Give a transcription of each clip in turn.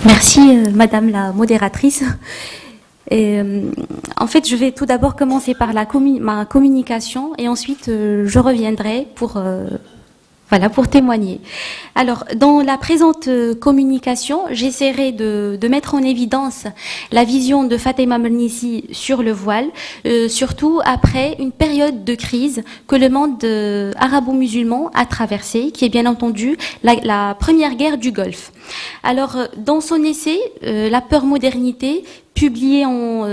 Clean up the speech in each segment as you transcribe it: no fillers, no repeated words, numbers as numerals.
Merci, Madame la modératrice. En fait, je vais tout d'abord commencer par ma communication et ensuite je reviendrai pour témoigner. Alors, dans la présente communication, j'essaierai de mettre en évidence la vision de Fatima Mernissi sur le voile, surtout après une période de crise que le monde arabo-musulman a traversée, qui est bien entendu la première guerre du Golfe. Alors, dans son essai « La peur modernité », publié en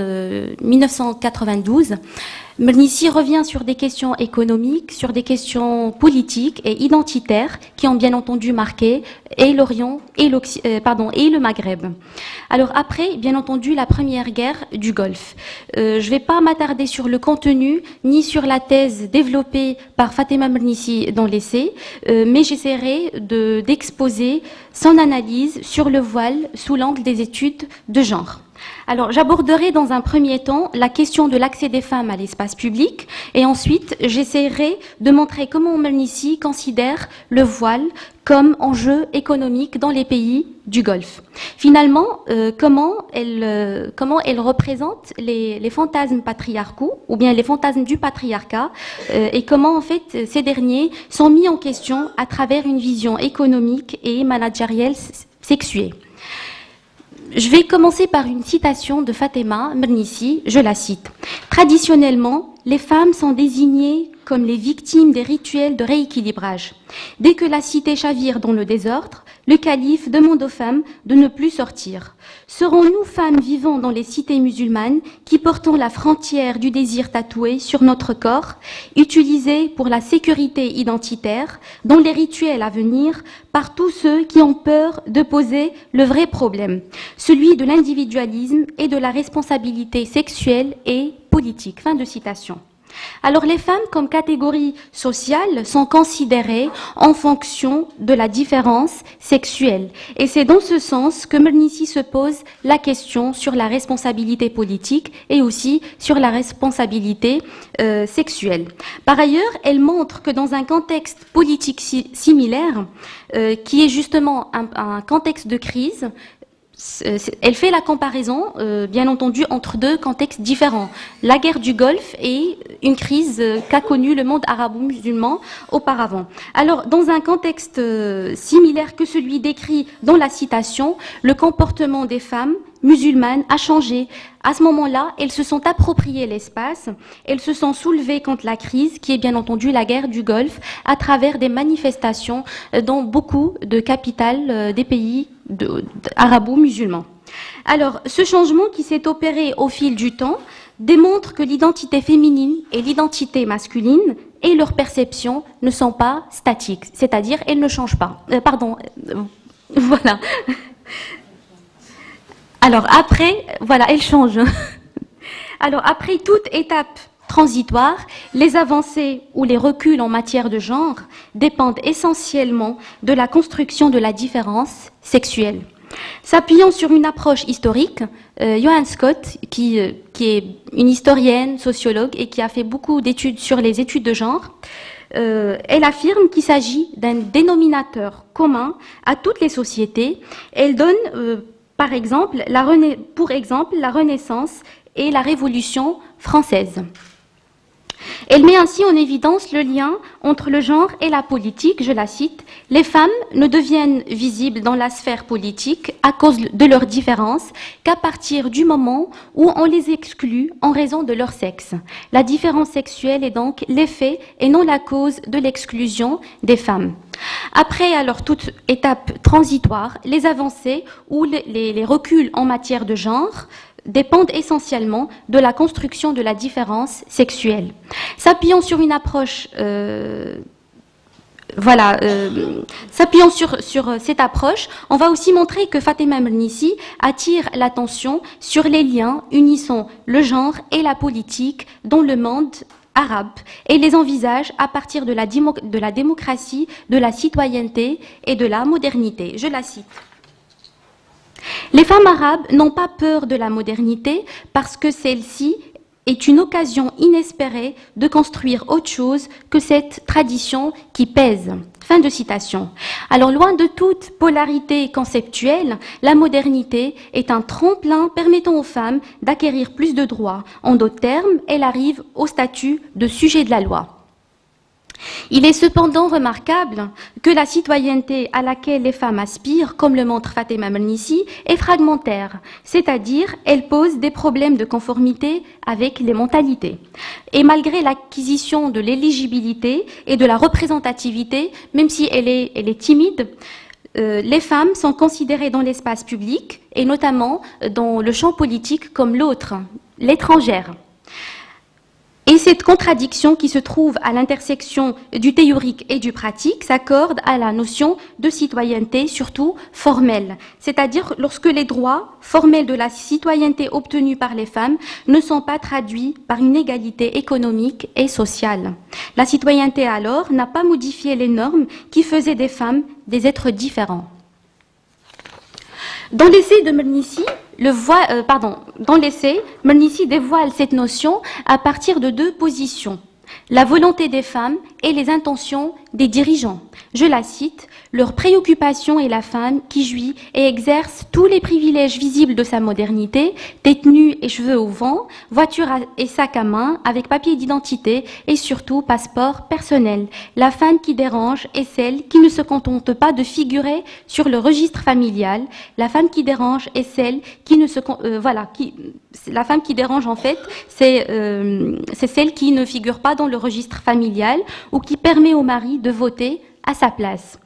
1992, Mernissi revient sur des questions économiques, sur des questions politiques et identitaires qui ont bien entendu marqué et l'Orient et le Maghreb. Alors après, bien entendu, la première guerre du Golfe. Je ne vais pas m'attarder sur le contenu ni sur la thèse développée par Fatima Mernissi dans l'essai, mais j'essaierai d'exposer son analyse sur le voile sous l'angle des études de genre. Alors, j'aborderai dans un premier temps la question de l'accès des femmes à l'espace public et ensuite, j'essaierai de montrer comment Mernissi considère le voile comme enjeu économique dans les pays du Golfe. Finalement, comment elle représente les fantasmes patriarcaux ou bien les fantasmes du patriarcat et comment en fait ces derniers sont mis en question à travers une vision économique et managérielle sexuée. Je vais commencer par une citation de Fatima Mernissi, je la cite. « Traditionnellement, les femmes sont désignées comme les victimes des rituels de rééquilibrage. Dès que la cité chavire dans le désordre, le calife demande aux femmes de ne plus sortir. Serons-nous femmes vivant dans les cités musulmanes qui portons la frontière du désir tatoué sur notre corps, utilisée pour la sécurité identitaire, dans les rituels à venir, par tous ceux qui ont peur de poser le vrai problème, celui de l'individualisme et de la responsabilité sexuelle et politique. » Fin de citation. Alors les femmes comme catégorie sociale sont considérées en fonction de la différence sexuelle. Et c'est dans ce sens que Mernissi se pose la question sur la responsabilité politique et aussi sur la responsabilité sexuelle. Par ailleurs, elle montre que dans un contexte politique similaire, qui est justement un contexte de crise, elle fait la comparaison, bien entendu, entre deux contextes différents. La guerre du Golfe et une crise qu'a connue le monde arabo-musulman auparavant. Alors, dans un contexte similaire que celui décrit dans la citation, le comportement des femmes musulmanes a changé. À ce moment-là, elles se sont appropriées l'espace, elles se sont soulevées contre la crise, qui est bien entendu la guerre du Golfe, à travers des manifestations dans beaucoup de capitales des pays arabo-musulmans. Alors, ce changement qui s'est opéré au fil du temps démontre que l'identité féminine et l'identité masculine et leur perception ne sont pas statiques, c'est-à-dire elles ne changent pas. Voilà. Alors après, voilà, elles changent. Alors après toute étape transitoire, les avancées ou les reculs en matière de genre dépendent essentiellement de la construction de la différence sexuelle. S'appuyant sur une approche historique, Joanne Scott, qui est une historienne, sociologue et qui a fait beaucoup d'études sur les études de genre, elle affirme qu'il s'agit d'un dénominateur commun à toutes les sociétés. Elle donne par exemple, la Renaissance et la Révolution française. Elle met ainsi en évidence le lien entre le genre et la politique, je la cite, « Les femmes ne deviennent visibles dans la sphère politique à cause de leurs différences qu'à partir du moment où on les exclut en raison de leur sexe. La différence sexuelle est donc l'effet et non la cause de l'exclusion des femmes. » Après alors toute étape transitoire, les avancées ou les reculs en matière de genre dépendent essentiellement de la construction de la différence sexuelle. S'appuyant sur une approche, s'appuyant sur cette approche, on va aussi montrer que Fatima Mernissi attire l'attention sur les liens unissant le genre et la politique dans le monde arabe et les envisage à partir de la démocratie, de la citoyenneté et de la modernité. Je la cite. Les femmes arabes n'ont pas peur de la modernité parce que celle-ci est une occasion inespérée de construire autre chose que cette tradition qui pèse. Fin de citation. Alors, loin de toute polarité conceptuelle, la modernité est un tremplin permettant aux femmes d'acquérir plus de droits. En d'autres termes, elle arrive au statut de sujet de la loi. Il est cependant remarquable que la citoyenneté à laquelle les femmes aspirent, comme le montre Fatima Mernissi, est fragmentaire, c'est-à-dire elle pose des problèmes de conformité avec les mentalités. Et malgré l'acquisition de l'éligibilité et de la représentativité, même si elle est timide, les femmes sont considérées dans l'espace public et notamment dans le champ politique comme l'autre, l'étrangère. Et cette contradiction qui se trouve à l'intersection du théorique et du pratique s'accorde à la notion de citoyenneté, surtout formelle, c'est-à-dire lorsque les droits formels de la citoyenneté obtenus par les femmes ne sont pas traduits par une égalité économique et sociale. La citoyenneté alors n'a pas modifié les normes qui faisaient des femmes des êtres différents. Dans l'essai de Mernissi, Mernissi dévoile cette notion à partir de deux positions, la volonté des femmes et les intentions des dirigeants. Je la cite, « Leur préoccupation est la femme qui jouit et exerce tous les privilèges visibles de sa modernité, tête nue et cheveux au vent, voiture et sac à main, avec papier d'identité et surtout passeport personnel. La femme qui dérange est celle qui ne se contente pas de figurer sur le registre familial. La femme qui dérange est celle qui ne se... la femme qui dérange, en fait, c'est celle qui ne figure pas dans le registre familial ou qui permet au mari de voter à sa place. »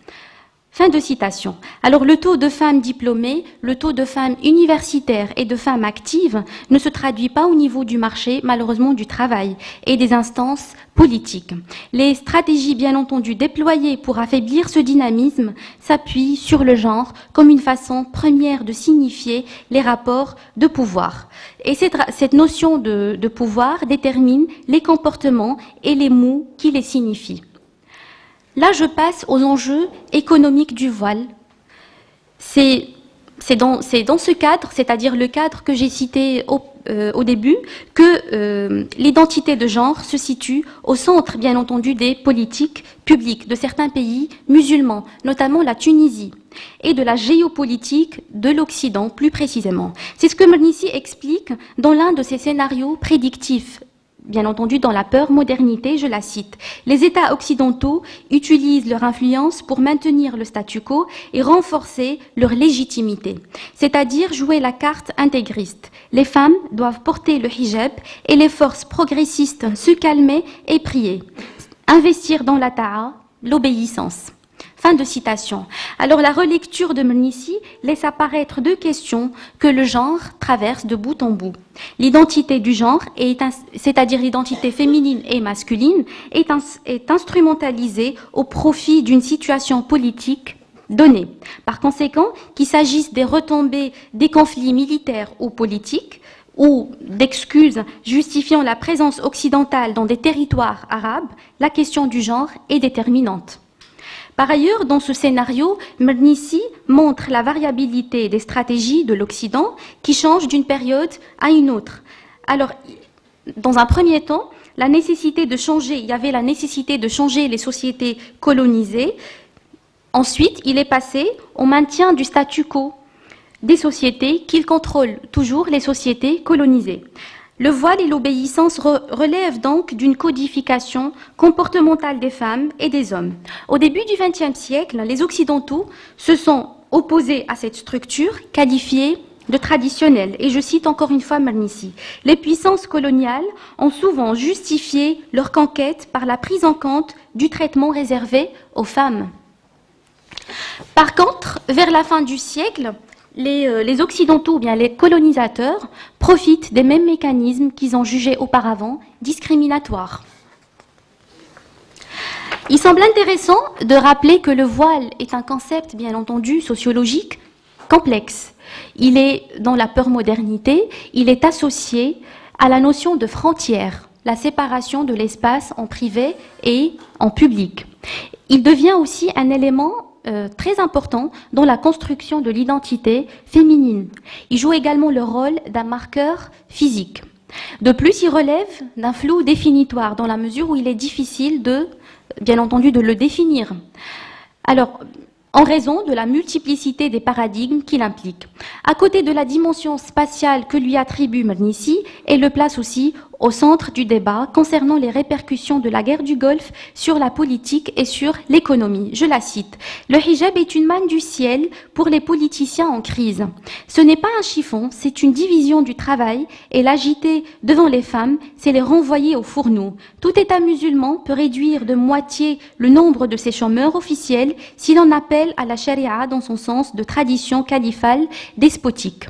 Fin de citation. Alors le taux de femmes diplômées, le taux de femmes universitaires et de femmes actives ne se traduit pas au niveau du marché, malheureusement, du travail et des instances politiques. Les stratégies, bien entendu, déployées pour affaiblir ce dynamisme s'appuient sur le genre comme une façon première de signifier les rapports de pouvoir. Et cette notion de pouvoir détermine les comportements et les mots qui les signifient. Là, je passe aux enjeux économiques du voile. C'est dans ce cadre, c'est-à-dire le cadre que j'ai cité au début, que l'identité de genre se situe au centre, bien entendu, des politiques publiques de certains pays musulmans, notamment la Tunisie, et de la géopolitique de l'Occident, plus précisément. C'est ce que Mernissi explique dans l'un de ses scénarios prédictifs. Bien entendu, dans la peur modernité, je la cite. Les États occidentaux utilisent leur influence pour maintenir le statu quo et renforcer leur légitimité, c'est-à-dire jouer la carte intégriste. Les femmes doivent porter le hijab et les forces progressistes se calmer et prier. Investir dans la ta'a, l'obéissance. Fin de citation. Alors la relecture de Mernissi laisse apparaître deux questions que le genre traverse de bout en bout. L'identité du genre, c'est-à-dire l'identité féminine et masculine, est instrumentalisée au profit d'une situation politique donnée. Par conséquent, qu'il s'agisse des retombées des conflits militaires ou politiques, ou d'excuses justifiant la présence occidentale dans des territoires arabes, la question du genre est déterminante. Par ailleurs, dans ce scénario, Mernissi montre la variabilité des stratégies de l'Occident qui changent d'une période à une autre. Alors, dans un premier temps, il y avait la nécessité de changer les sociétés colonisées. Ensuite, il est passé au maintien du statu quo des sociétés qu'il contrôle toujours, les sociétés colonisées. Le voile et l'obéissance relèvent donc d'une codification comportementale des femmes et des hommes. Au début du XXe siècle, les Occidentaux se sont opposés à cette structure qualifiée de traditionnelle. Et je cite encore une fois Mernissi. Les puissances coloniales ont souvent justifié leur conquête par la prise en compte du traitement réservé aux femmes. Par contre, vers la fin du siècle, les Occidentaux, ou bien les colonisateurs, profitent des mêmes mécanismes qu'ils ont jugés auparavant discriminatoires. Il semble intéressant de rappeler que le voile est un concept, bien entendu, sociologique complexe. Il est, dans la peur modernité, il est associé à la notion de frontière, la séparation de l'espace en privé et en public. Il devient aussi un élément très important dans la construction de l'identité féminine. Il joue également le rôle d'un marqueur physique. De plus, il relève d'un flou définitoire dans la mesure où il est difficile bien entendu, de le définir. Alors, en raison de la multiplicité des paradigmes qu'il implique. À côté de la dimension spatiale que lui attribue Mernissi, et le place aussi au centre du débat concernant les répercussions de la guerre du Golfe sur la politique et sur l'économie. Je la cite. Le hijab est une manne du ciel pour les politiciens en crise. Ce n'est pas un chiffon, c'est une division du travail et l'agiter devant les femmes, c'est les renvoyer au fourneau. Tout État musulman peut réduire de moitié le nombre de ses chômeurs officiels s'il en appelle à la charia dans son sens de tradition califale despotique.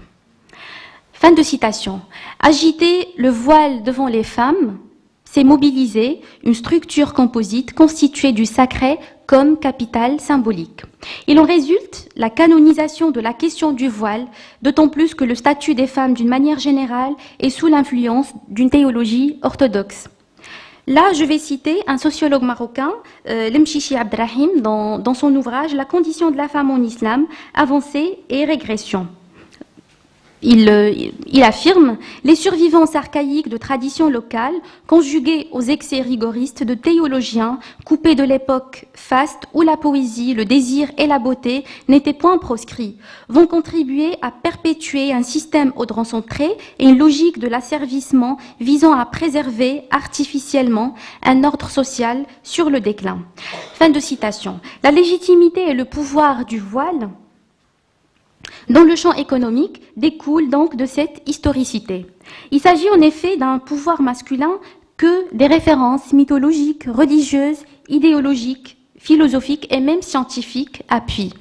Fin de citation. Agiter le voile devant les femmes, c'est mobiliser une structure composite constituée du sacré comme capital symbolique. Il en résulte la canonisation de la question du voile, d'autant plus que le statut des femmes d'une manière générale est sous l'influence d'une théologie orthodoxe. Là, je vais citer un sociologue marocain, Lemchichi Abdrahim, dans son ouvrage « La condition de la femme en islam, avancée et régression ». Il affirme « Les survivances archaïques de traditions locales, conjuguées aux excès rigoristes de théologiens, coupés de l'époque faste où la poésie, le désir et la beauté n'étaient point proscrits, vont contribuer à perpétuer un système audran-centré et une logique de l'asservissement visant à préserver artificiellement un ordre social sur le déclin. » Fin de citation. La légitimité et le pouvoir du voile dans le champ économique découle donc de cette historicité. Il s'agit en effet d'un pouvoir masculin que des références mythologiques, religieuses, idéologiques, philosophiques et même scientifiques appuient.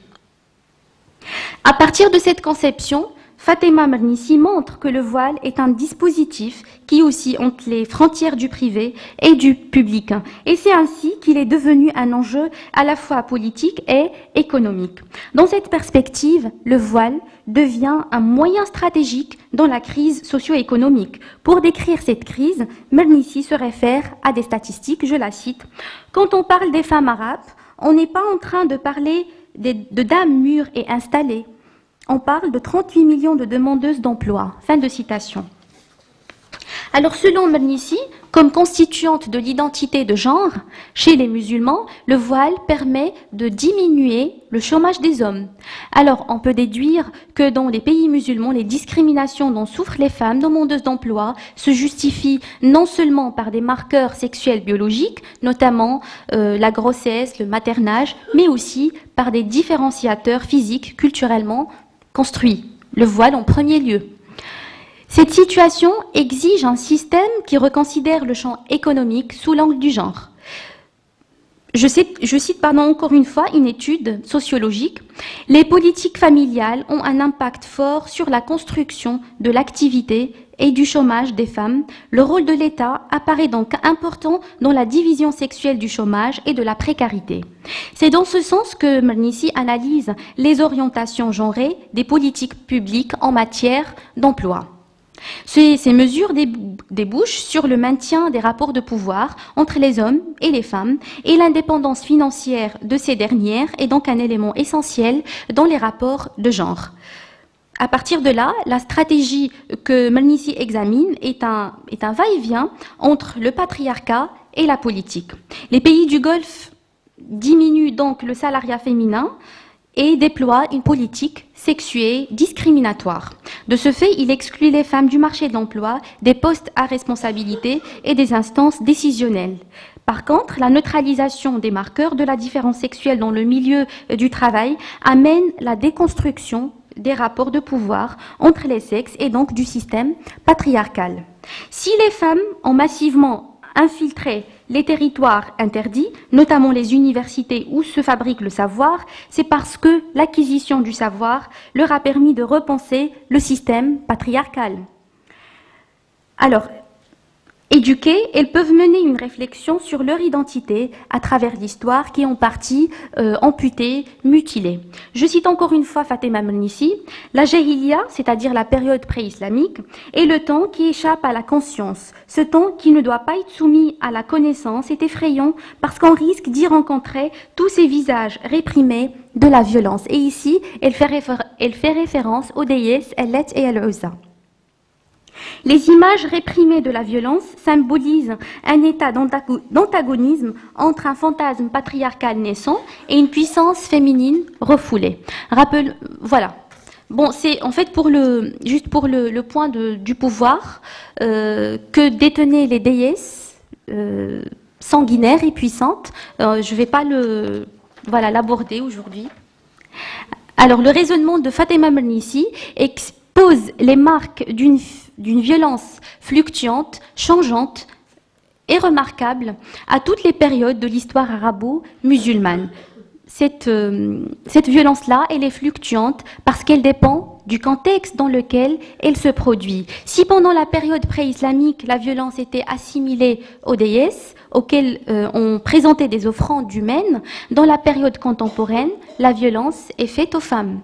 À partir de cette conception, Fatema Mernissi montre que le voile est un dispositif qui oscille entre les frontières du privé et du public. Et c'est ainsi qu'il est devenu un enjeu à la fois politique et économique. Dans cette perspective, le voile devient un moyen stratégique dans la crise socio-économique. Pour décrire cette crise, Mernissi se réfère à des statistiques, je la cite. « Quand on parle des femmes arabes, on n'est pas en train de parler de dames mûres et installées. On parle de 38 millions de demandeuses d'emploi. » Fin de citation. Alors, selon Mernissi, comme constituante de l'identité de genre, chez les musulmans, le voile permet de diminuer le chômage des hommes. Alors, on peut déduire que dans les pays musulmans, les discriminations dont souffrent les femmes demandeuses d'emploi se justifient non seulement par des marqueurs sexuels biologiques, notamment la grossesse, le maternage, mais aussi par des différenciateurs physiques culturellement construits. Le voile en premier lieu. Cette situation exige un système qui reconsidère le champ économique sous l'angle du genre. Je cite encore une fois une étude sociologique. Les politiques familiales ont un impact fort sur la construction de l'activité et du chômage des femmes. Le rôle de l'État apparaît donc important dans la division sexuelle du chômage et de la précarité. C'est dans ce sens que Mernissi analyse les orientations genrées des politiques publiques en matière d'emploi. Ces mesures débouchent sur le maintien des rapports de pouvoir entre les hommes et les femmes, et l'indépendance financière de ces dernières est donc un élément essentiel dans les rapports de genre. À partir de là, la stratégie que Mernissi examine est un va-et-vient entre le patriarcat et la politique. Les pays du Golfe diminuent donc le salariat féminin et déploie une politique sexuée discriminatoire. De ce fait, il exclut les femmes du marché de l'emploi, des postes à responsabilité et des instances décisionnelles. Par contre, la neutralisation des marqueurs de la différence sexuelle dans le milieu du travail amène la déconstruction des rapports de pouvoir entre les sexes et donc du système patriarcal. Si les femmes ont massivement infiltré les territoires interdits, notamment les universités où se fabrique le savoir, c'est parce que l'acquisition du savoir leur a permis de repenser le système patriarcal. Alors, éduquées, elles peuvent mener une réflexion sur leur identité à travers l'histoire qui est en partie amputée, mutilée. Je cite encore une fois Fatema Mernissi, « La Jahiliya, c'est-à-dire la période pré-islamique, est le temps qui échappe à la conscience. Ce temps qui ne doit pas être soumis à la connaissance est effrayant parce qu'on risque d'y rencontrer tous ces visages réprimés de la violence. » Et ici, elle fait référence aux déesses Ellet et El-Uzza. Les images réprimées de la violence symbolisent un état d'antagonisme entre un fantasme patriarcal naissant et une puissance féminine refoulée. Voilà. Bon, c'est en fait juste pour le point du pouvoir que détenaient les déesses sanguinaires et puissantes. Je ne vais pas l'aborder aujourd'hui. Alors, le raisonnement de Fatima Mernissi expose les marques d'une violence fluctuante, changeante et remarquable à toutes les périodes de l'histoire arabo-musulmane. Cette violence-là, elle est fluctuante parce qu'elle dépend du contexte dans lequel elle se produit. Si pendant la période pré-islamique, la violence était assimilée aux déesses, auxquelles on présentait des offrandes humaines, dans la période contemporaine, la violence est faite aux femmes.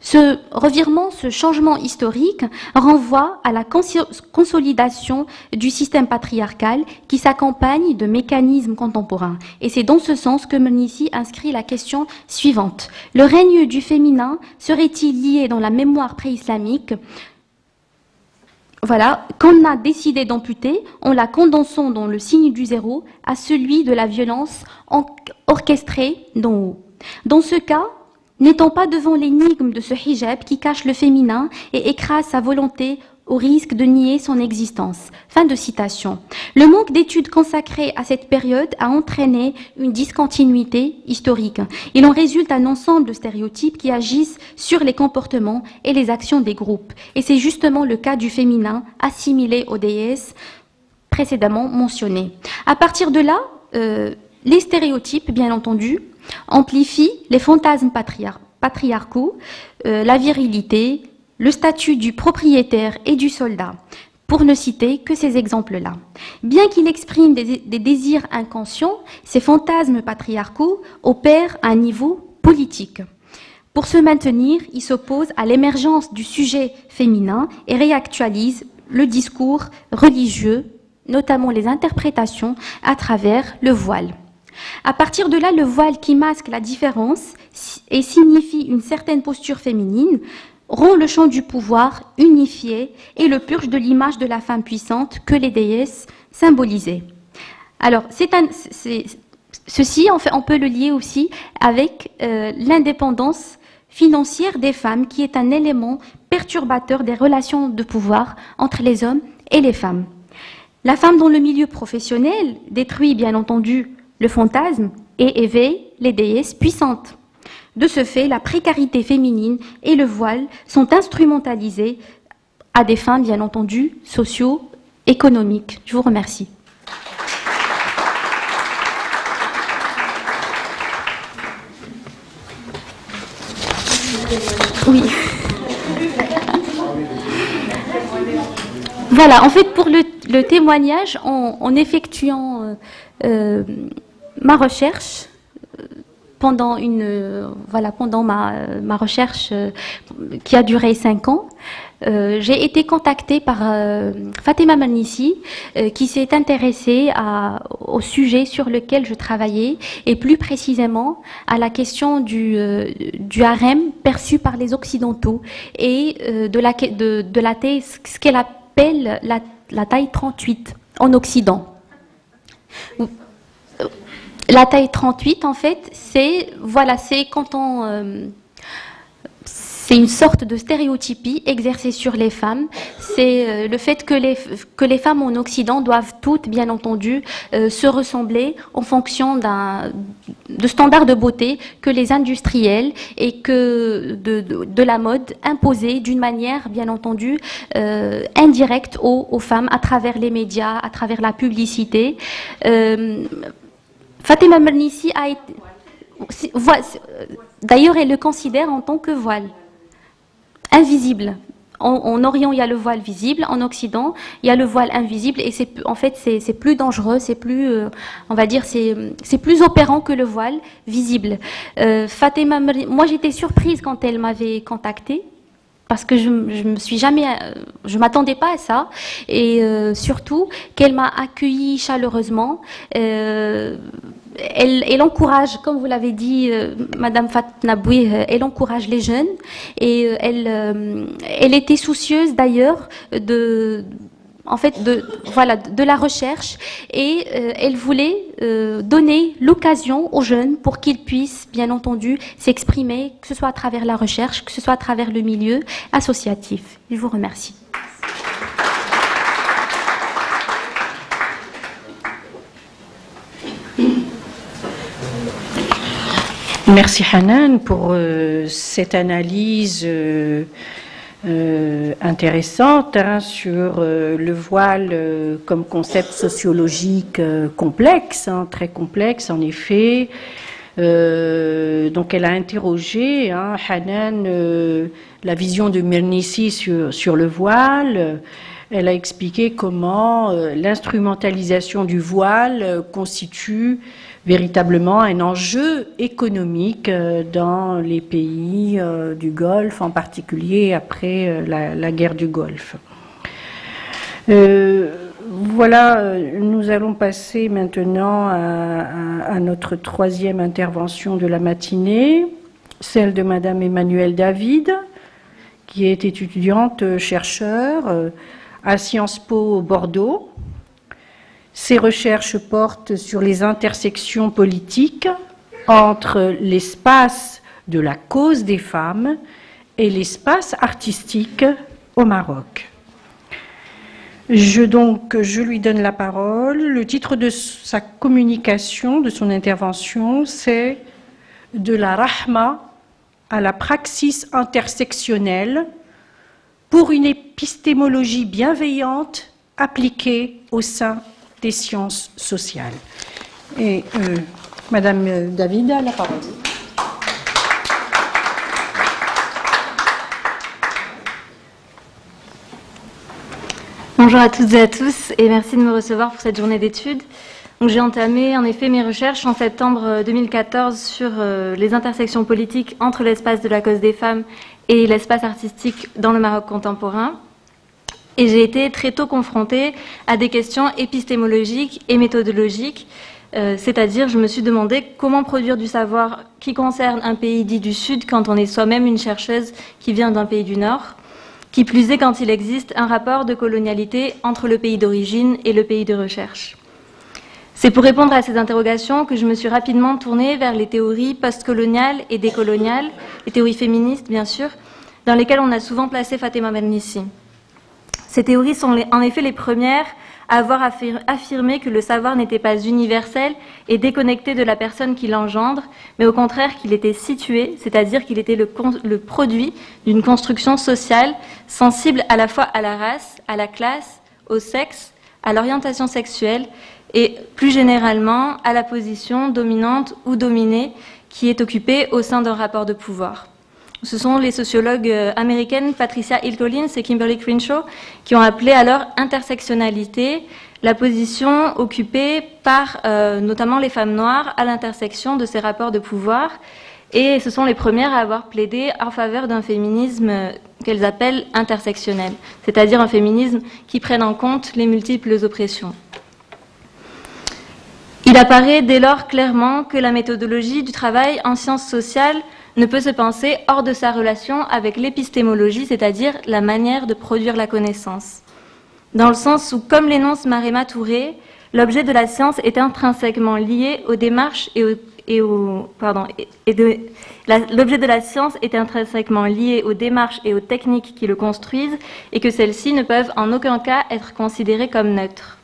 Ce revirement, ce changement historique renvoie à la consolidation du système patriarcal qui s'accompagne de mécanismes contemporains. Et c'est dans ce sens que Mernissi inscrit la question suivante. Le règne du féminin serait-il lié dans la mémoire pré-islamique qu'on a décidé d'amputer en la condensant dans le signe du zéro à celui de la violence orchestrée d'en haut. Dans ce cas, n'étant pas devant l'énigme de ce hijab qui cache le féminin et écrase sa volonté au risque de nier son existence. Fin de citation. Le manque d'études consacrées à cette période a entraîné une discontinuité historique. Il en résulte un ensemble de stéréotypes qui agissent sur les comportements et les actions des groupes. Et c'est justement le cas du féminin assimilé aux déesses précédemment mentionnées. À partir de là, les stéréotypes, bien entendu, amplifient les fantasmes patriarcaux, la virilité, le statut du propriétaire et du soldat, pour ne citer que ces exemples-là. Bien qu'il exprime des désirs inconscients, ces fantasmes patriarcaux opèrent à un niveau politique. Pour se maintenir, ils s'opposent à l'émergence du sujet féminin et réactualisent le discours religieux, notamment les interprétations à travers le voile. À partir de là, le voile qui masque la différence et signifie une certaine posture féminine rend le champ du pouvoir unifié et le purge de l'image de la femme puissante que les déesses symbolisaient. Alors, ceci, en fait, on peut le lier aussi avec l'indépendance financière des femmes, qui est un élément perturbateur des relations de pouvoir entre les hommes et les femmes. La femme dans le milieu professionnel détruit, bien entendu, le fantasme et éveille les déesses puissantes. De ce fait, la précarité féminine et le voile sont instrumentalisés à des fins, bien entendu, socio-économiques. Je vous remercie. Oui. Voilà, en fait, pour le témoignage, en effectuant ma recherche, pendant ma recherche qui a duré 5 ans, j'ai été contactée par Fatima Mernissi, qui s'est intéressée au sujet sur lequel je travaillais, et plus précisément à la question du harem perçu par les Occidentaux et de la taille, ce qu'elle appelle la taille 38 en Occident. La taille 38, en fait, c'est quand c'est une sorte de stéréotypie exercée sur les femmes. C'est le fait que les femmes en Occident doivent toutes, bien entendu, se ressembler en fonction de standards de beauté que les industriels et que de la mode imposée d'une manière, bien entendu, indirecte aux femmes à travers les médias, à travers la publicité. Fatima Mernissi a été... D'ailleurs, elle le considère en tant que voile. Invisible. En Orient, il y a le voile visible. En Occident, il y a le voile invisible. Et en fait, c'est plus dangereux, c'est plus, on va dire, c'est plus opérant que le voile visible. Fatima Mernissi, moi, j'étais surprise quand elle m'avait contactée, parce que je m'attendais pas à ça, et surtout qu'elle m'a accueillie chaleureusement. elle encourage, comme vous l'avez dit, Madame Fatna Bouih, elle encourage les jeunes et elle était soucieuse d'ailleurs de la recherche et elle voulait donner l'occasion aux jeunes pour qu'ils puissent, bien entendu, s'exprimer, que ce soit à travers la recherche, que ce soit à travers le milieu associatif. Je vous remercie. Merci Hanan pour cette analyse intéressante sur le voile comme concept sociologique complexe, très complexe en effet. Donc elle a interrogé, Hanan, la vision de Mernissi sur le voile. Elle a expliqué comment l'instrumentalisation du voile constitue véritablement un enjeu économique dans les pays du Golfe, en particulier après la guerre du Golfe. Voilà, nous allons passer maintenant à notre troisième intervention de la matinée, celle de Madame Emmanuelle David, qui est étudiante chercheur à Sciences Po Bordeaux. Ses recherches portent sur les intersections politiques entre l'espace de la cause des femmes et l'espace artistique au Maroc. Je lui donne la parole. Le titre de sa communication, de son intervention, c'est « De la rahma à la praxis intersectionnelle pour une épistémologie bienveillante appliquée au sein des sciences sociales ». Et Madame David a la parole. Bonjour à toutes et à tous et merci de me recevoir pour cette journée d'études. J'ai entamé en effet mes recherches en septembre 2014 sur les intersections politiques entre l'espace de la cause des femmes et l'espace artistique dans le Maroc contemporain. Et j'ai été très tôt confrontée à des questions épistémologiques et méthodologiques, c'est-à-dire je me suis demandé comment produire du savoir qui concerne un pays dit du Sud quand on est soi-même une chercheuse qui vient d'un pays du Nord, qui plus est quand il existe un rapport de colonialité entre le pays d'origine et le pays de recherche. C'est pour répondre à ces interrogations que je me suis rapidement tournée vers les théories postcoloniales et décoloniales, les théories féministes bien sûr, dans lesquelles on a souvent placé Fatima Mernissi. Ces théories sont en effet les premières à avoir affirmé que le savoir n'était pas universel et déconnecté de la personne qui l'engendre, mais au contraire qu'il était situé, c'est-à-dire qu'il était le produit d'une construction sociale sensible à la fois à la race, à la classe, au sexe, à l'orientation sexuelle et plus généralement à la position dominante ou dominée qui est occupée au sein d'un rapport de pouvoir. Ce sont les sociologues américaines Patricia Hill Collins et Kimberly Crenshaw qui ont appelé alors intersectionnalité la position occupée par notamment les femmes noires à l'intersection de ces rapports de pouvoir. Et ce sont les premières à avoir plaidé en faveur d'un féminisme qu'elles appellent intersectionnel, c'est-à-dire un féminisme qui prenne en compte les multiples oppressions. Il apparaît dès lors clairement que la méthodologie du travail en sciences sociales ne peut se penser hors de sa relation avec l'épistémologie, c'est-à-dire la manière de produire la l'objet dans le sens où, comme l'énonce Marema Touré, l'objet de la science est intrinsèquement lié aux démarches l'objet de la science est intrinsèquement lié aux démarches et aux techniques qui le construisent et que celles-ci ne peuvent en aucun cas être considérées comme neutres.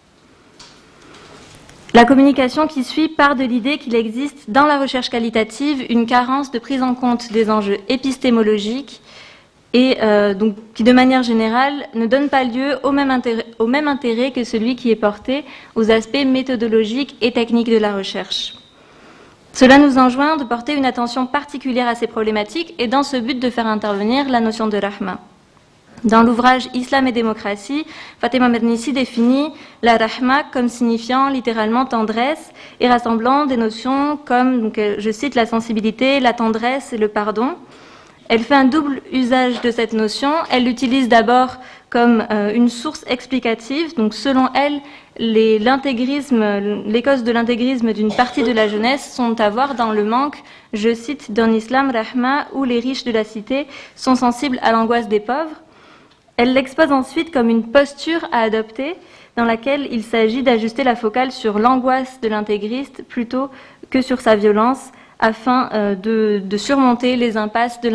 La communication qui suit part de l'idée qu'il existe dans la recherche qualitative une carence de prise en compte des enjeux épistémologiques et donc qui, de manière générale, ne donne pas lieu au même intérêt que celui qui est porté aux aspects méthodologiques et techniques de la recherche. Cela nous enjoint de porter une attention particulière à ces problématiques et dans ce but de faire intervenir la notion de rahma. Dans l'ouvrage Islam et démocratie, Fatima Mernissi définit la rahma comme signifiant littéralement tendresse et rassemblant des notions comme, donc, je cite, la sensibilité, la tendresse et le pardon. Elle fait un double usage de cette notion. Elle l'utilise d'abord comme une source explicative. Donc selon elle, les causes de l'intégrisme d'une partie de la jeunesse sont à voir dans le manque, je cite, d'un islam rahma où les riches de la cité sont sensibles à l'angoisse des pauvres. Elle l'expose ensuite comme une posture à adopter dans laquelle il s'agit d'ajuster la focale sur l'angoisse de l'intégriste plutôt que sur sa violence afin de surmonter les impasses de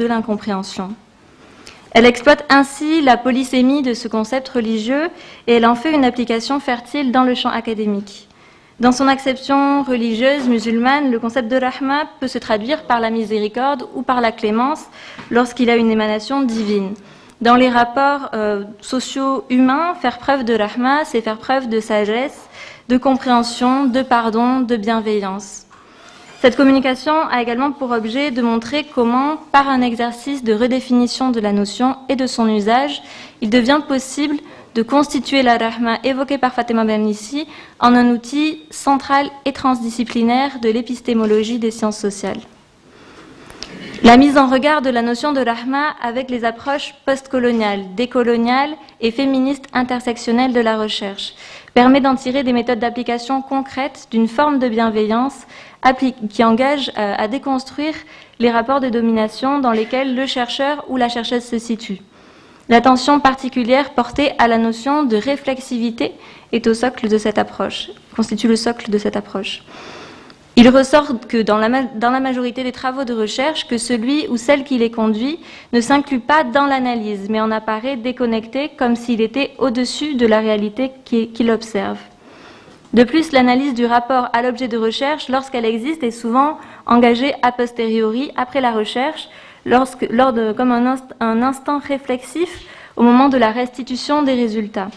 l'incompréhension. Elle exploite ainsi la polysémie de ce concept religieux et elle en fait une application fertile dans le champ académique. Dans son acception religieuse musulmane, le concept de rahma peut se traduire par la miséricorde ou par la clémence lorsqu'il a une émanation divine. Dans les rapports sociaux humains, faire preuve de rahma, c'est faire preuve de sagesse, de compréhension, de pardon, de bienveillance. Cette communication a également pour objet de montrer comment, par un exercice de redéfinition de la notion et de son usage, il devient possible de constituer la rahma évoquée par Fatima Mernissi en un outil central et transdisciplinaire de l'épistémologie des sciences sociales. La mise en regard de la notion de rahma avec les approches postcoloniales, décoloniales et féministes intersectionnelles de la recherche permet d'en tirer des méthodes d'application concrètes d'une forme de bienveillance qui engage à déconstruire les rapports de domination dans lesquels le chercheur ou la chercheuse se situe. L'attention particulière portée à la notion de réflexivité est au socle de cette approche, constitue le socle de cette approche. Il ressort que dans la majorité des travaux de recherche, que celui ou celle qui les conduit ne s'inclut pas dans l'analyse, mais en apparaît déconnecté comme s'il était au-dessus de la réalité qu'il observe. De plus, l'analyse du rapport à l'objet de recherche, lorsqu'elle existe, est souvent engagée a posteriori, après la recherche, comme un instant réflexif au moment de la restitution des résultats.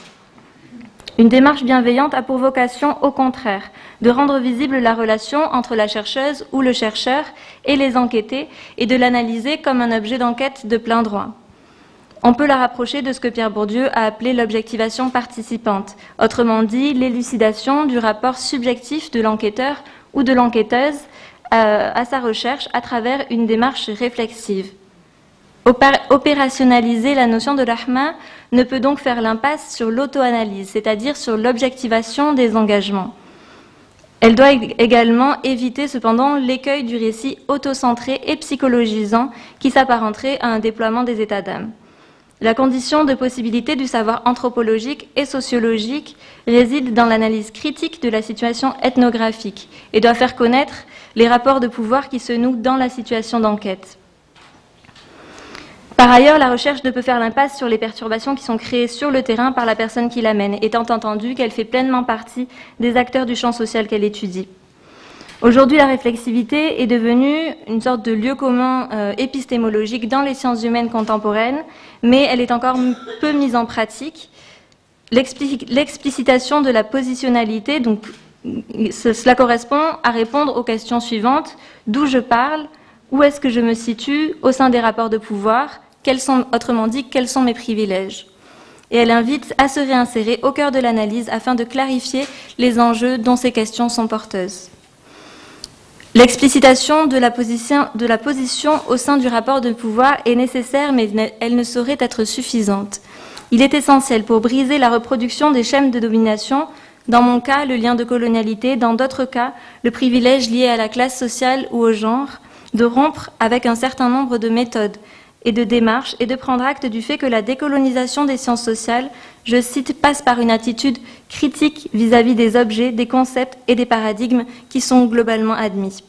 Une démarche bienveillante a pour vocation, au contraire, de rendre visible la relation entre la chercheuse ou le chercheur et les enquêtés et de l'analyser comme un objet d'enquête de plein droit. On peut la rapprocher de ce que Pierre Bourdieu a appelé l'objectivation participante, autrement dit l'élucidation du rapport subjectif de l'enquêteur ou de l'enquêteuse à sa recherche à travers une démarche réflexive. Opérationnaliser la notion de rahma ne peut donc faire l'impasse sur l'auto-analyse, c'est-à-dire sur l'objectivation des engagements. Elle doit également éviter cependant l'écueil du récit autocentré et psychologisant qui s'apparenterait à un déploiement des états d'âme. La condition de possibilité du savoir anthropologique et sociologique réside dans l'analyse critique de la situation ethnographique et doit faire connaître les rapports de pouvoir qui se nouent dans la situation d'enquête. Par ailleurs, la recherche ne peut faire l'impasse sur les perturbations qui sont créées sur le terrain par la personne qui l'amène, étant entendu qu'elle fait pleinement partie des acteurs du champ social qu'elle étudie. Aujourd'hui, la réflexivité est devenue une sorte de lieu commun épistémologique dans les sciences humaines contemporaines, mais elle est encore peu mise en pratique. L'explicitation de la positionnalité, donc, cela correspond à répondre aux questions suivantes. D'où je parle? Où est-ce que je me situe au sein des rapports de pouvoir? Autrement dit, quels sont mes privilèges? Et elle invite à se réinsérer au cœur de l'analyse afin de clarifier les enjeux dont ces questions sont porteuses. L'explicitation de la position au sein du rapport de pouvoir est nécessaire, mais elle ne saurait être suffisante. Il est essentiel pour briser la reproduction des schèmes de domination, dans mon cas, le lien de colonialité, dans d'autres cas, le privilège lié à la classe sociale ou au genre, de rompre avec un certain nombre de méthodes et de démarches et de prendre acte du fait que la décolonisation des sciences sociales, je cite, passe par une attitude critique vis-à-vis des objets, des concepts et des paradigmes qui sont globalement admis.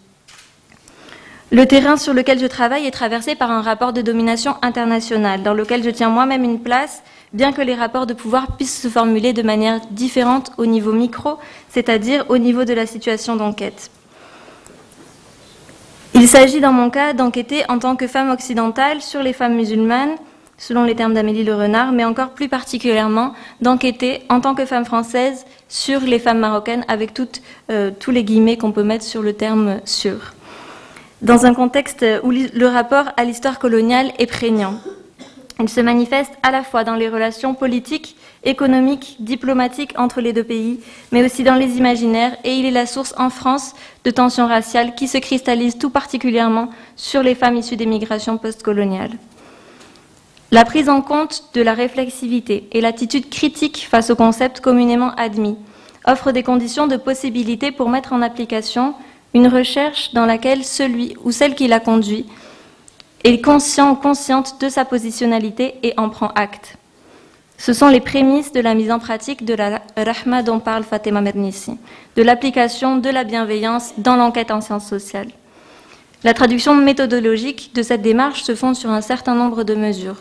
Le terrain sur lequel je travaille est traversé par un rapport de domination internationale, dans lequel je tiens moi-même une place, bien que les rapports de pouvoir puissent se formuler de manière différente au niveau micro, c'est-à-dire au niveau de la situation d'enquête. Il s'agit dans mon cas d'enquêter en tant que femme occidentale sur les femmes musulmanes, selon les termes d'Amélie Le Renard, mais encore plus particulièrement d'enquêter en tant que femme française sur les femmes marocaines, avec tous les guillemets qu'on peut mettre sur le terme « sur ». Dans un contexte où le rapport à l'histoire coloniale est prégnant. Il se manifeste à la fois dans les relations politiques, économiques, diplomatiques entre les deux pays, mais aussi dans les imaginaires, et il est la source en France de tensions raciales qui se cristallisent tout particulièrement sur les femmes issues des migrations postcoloniales. La prise en compte de la réflexivité et l'attitude critique face aux concepts communément admis offrent des conditions de possibilité pour mettre en application une recherche dans laquelle celui ou celle qui la conduit est conscient ou consciente de sa positionnalité et en prend acte. Ce sont les prémices de la mise en pratique de la rahma dont parle Fatima Mernissi, de l'application de la bienveillance dans l'enquête en sciences sociales. La traduction méthodologique de cette démarche se fonde sur un certain nombre de mesures.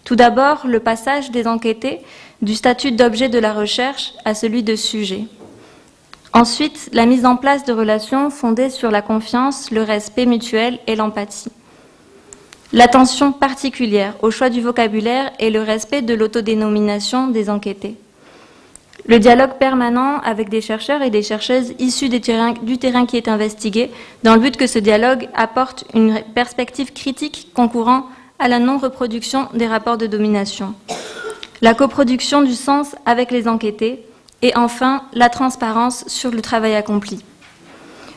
Tout d'abord, le passage des enquêtés du statut d'objet de la recherche à celui de sujet. Ensuite, la mise en place de relations fondées sur la confiance, le respect mutuel et l'empathie. L'attention particulière au choix du vocabulaire et le respect de l'autodénomination des enquêtés. Le dialogue permanent avec des chercheurs et des chercheuses issus du terrain qui est investigué, dans le but que ce dialogue apporte une perspective critique concourant à la non-reproduction des rapports de domination. La coproduction du sens avec les enquêtés et enfin la transparence sur le travail accompli.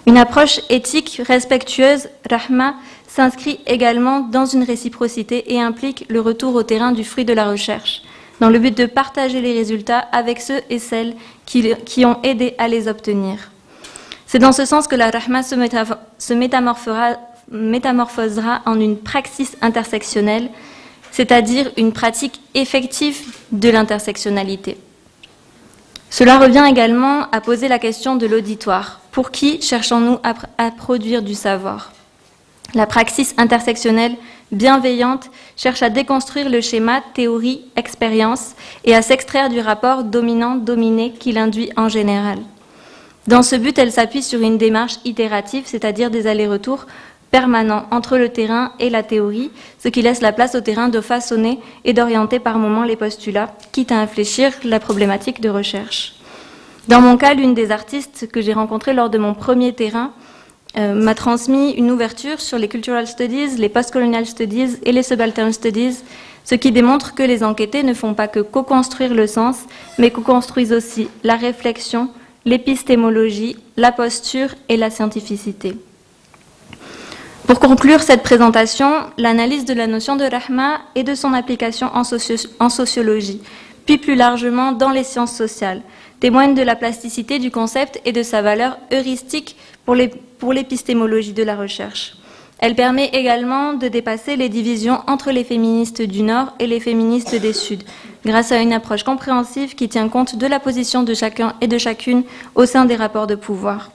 Une approche éthique respectueuse, Rahma, s'inscrit également dans une réciprocité et implique le retour au terrain du fruit de la recherche, dans le but de partager les résultats avec ceux et celles qui ont aidé à les obtenir. C'est dans ce sens que la Rahma se métamorphosera en une praxis intersectionnelle, c'est-à-dire une pratique effective de l'intersectionnalité. Cela revient également à poser la question de l'auditoire. Pour qui cherchons-nous à produire du savoir ? La praxis intersectionnelle bienveillante cherche à déconstruire le schéma théorie-expérience et à s'extraire du rapport dominant-dominé qui l'induit en général. Dans ce but, elle s'appuie sur une démarche itérative, c'est-à-dire des allers-retours permanents entre le terrain et la théorie, ce qui laisse la place au terrain de façonner et d'orienter par moments les postulats, quitte à infléchir la problématique de recherche. Dans mon cas, l'une des artistes que j'ai rencontrées lors de mon premier terrain m'a transmis une ouverture sur les cultural studies, les post-colonial studies et les subaltern studies, ce qui démontre que les enquêtés ne font pas que co-construire le sens, mais co-construisent aussi la réflexion, l'épistémologie, la posture et la scientificité. Pour conclure cette présentation, l'analyse de la notion de Rahma et de son application en sociologie, puis plus largement dans les sciences sociales, témoigne de la plasticité du concept et de sa valeur heuristique pour l'épistémologie de la recherche. Elle permet également de dépasser les divisions entre les féministes du Nord et les féministes des Suds, grâce à une approche compréhensive qui tient compte de la position de chacun et de chacune au sein des rapports de pouvoir.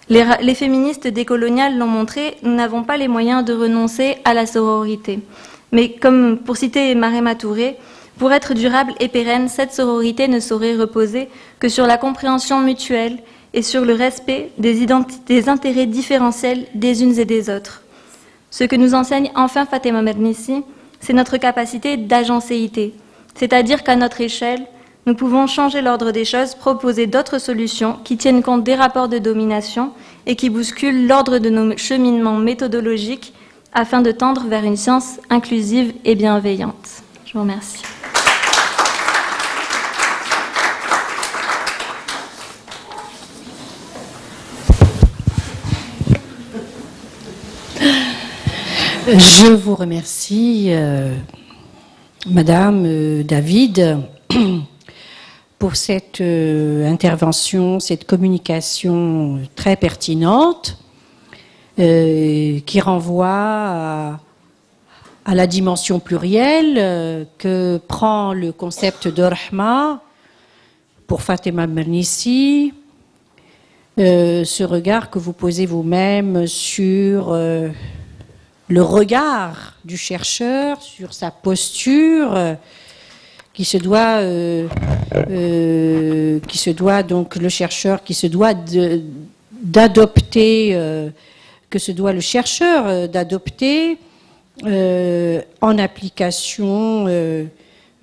Les féministes décoloniales l'ont montré, nous n'avons pas les moyens de renoncer à la sororité. Mais comme pour citer Marema Touré, pour être durable et pérenne, cette sororité ne saurait reposer que sur la compréhension mutuelle et sur le respect des intérêts différentiels des unes et des autres. Ce que nous enseigne enfin Fatima Mernissi, c'est notre capacité d'agencéité, c'est-à-dire qu'à notre échelle, nous pouvons changer l'ordre des choses, proposer d'autres solutions qui tiennent compte des rapports de domination et qui bousculent l'ordre de nos cheminements méthodologiques afin de tendre vers une science inclusive et bienveillante. Je vous remercie. Je vous remercie, Madame David, pour cette intervention, cette communication très pertinente qui renvoie à la dimension plurielle que prend le concept de Rahma pour Fatima Mernissi, ce regard que vous posez vous-même sur le regard du chercheur, sur sa posture, qui se doit donc le chercheur qui se doit d'adopter, que se doit le chercheur d'adopter en application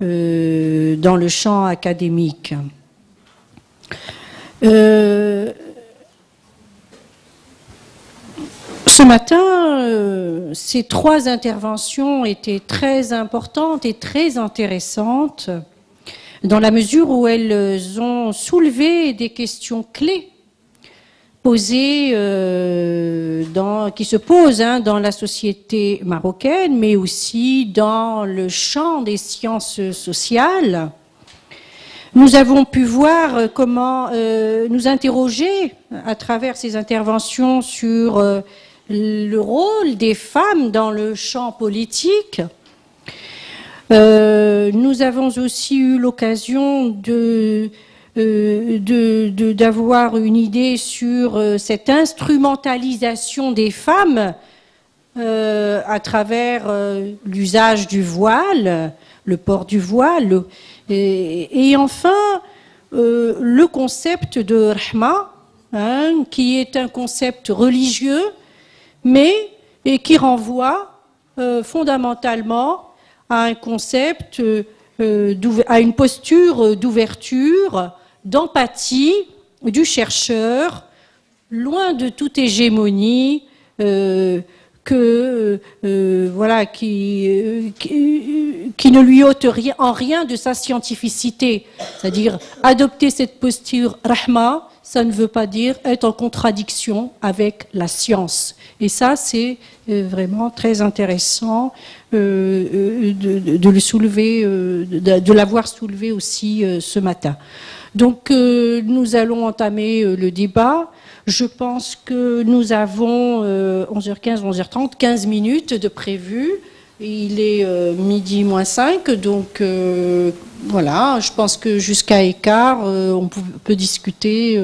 dans le champ académique. Ce matin, ces trois interventions étaient très importantes et très intéressantes dans la mesure où elles ont soulevé des questions clés posée, qui se pose dans la société marocaine, mais aussi dans le champ des sciences sociales. Nous avons pu voir comment nous interroger à travers ces interventions sur le rôle des femmes dans le champ politique. Nous avons aussi eu l'occasion d'avoir une idée sur cette instrumentalisation des femmes à travers l'usage du voile, le port du voile, et enfin le concept de rahma, qui est un concept religieux, mais qui renvoie fondamentalement à un concept, à une posture d'ouverture, d'empathie du chercheur, loin de toute hégémonie voilà, qui ne lui ôte en rien de sa scientificité. C'est-à-dire, adopter cette posture rahma, ça ne veut pas dire être en contradiction avec la science. Et ça, c'est vraiment très intéressant de le soulever, de l'avoir soulevé aussi ce matin. Donc, nous allons entamer le débat. Je pense que nous avons 11h15, 11h30, 15 minutes de prévu. Il est midi moins 5, donc voilà, je pense que jusqu'à écart, on peut discuter.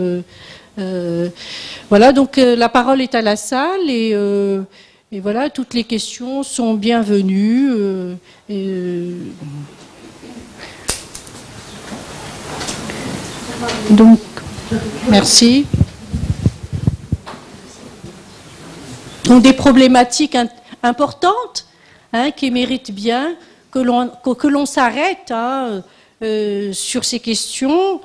Voilà, donc la parole est à la salle et voilà, toutes les questions sont bienvenues. Donc, merci. Donc des problématiques importantes qui méritent bien que l'on s'arrête sur ces questions.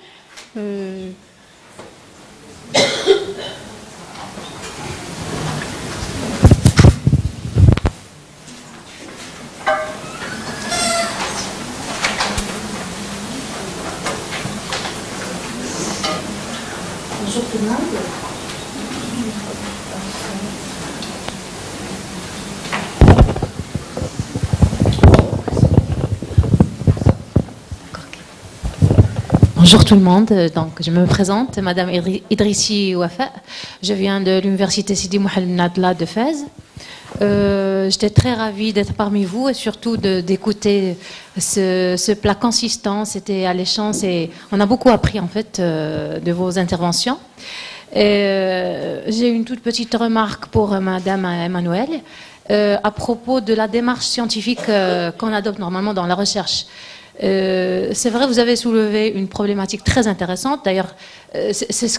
Bonjour tout le monde. Bonjour tout le monde, donc je me présente, Madame Idrissi Wafa, je viens de l'université Sidi Mohamed Ben Abdallah de Fès. J'étais très ravie d'être parmi vous et surtout d'écouter ce plat consistant, c'était alléchant, on a beaucoup appris en fait de vos interventions. J'ai une toute petite remarque pour Madame Emmanuelle à propos de la démarche scientifique qu'on adopte normalement dans la recherche. C'est vrai, vous avez soulevé une problématique très intéressante. D'ailleurs, c'est ce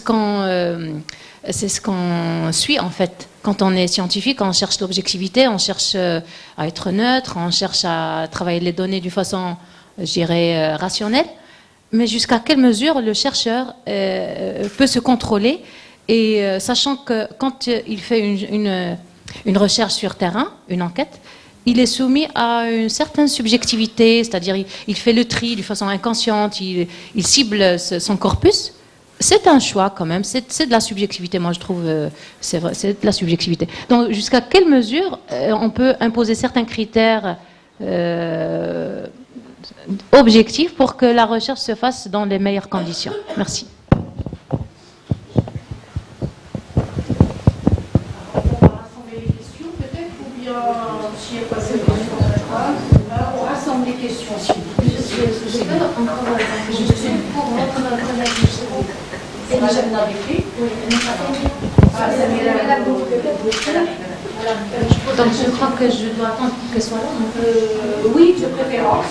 qu'on suit en fait. Quand on est scientifique, on cherche l'objectivité, on cherche à être neutre, on cherche à travailler les données d'une façon, je dirais, rationnelle. Mais jusqu'à quelle mesure le chercheur peut se contrôler et sachant que quand il fait une recherche sur terrain, une enquête, il est soumis à une certaine subjectivité, c'est-à-dire il fait le tri de façon inconsciente, il cible son corpus. C'est un choix quand même, c'est de la subjectivité, moi je trouve, c'est vrai, c'est de la subjectivité. Donc jusqu'à quelle mesure on peut imposer certains critères objectifs pour que la recherche se fasse dans les meilleures conditions? Merci. S'il n'y a pas de questions, on rassemble les questions. Je suis pour votre collègue. C'est déjà avec lui. Donc je crois que je dois attendre qu'elle soit là. Oui, de préférence.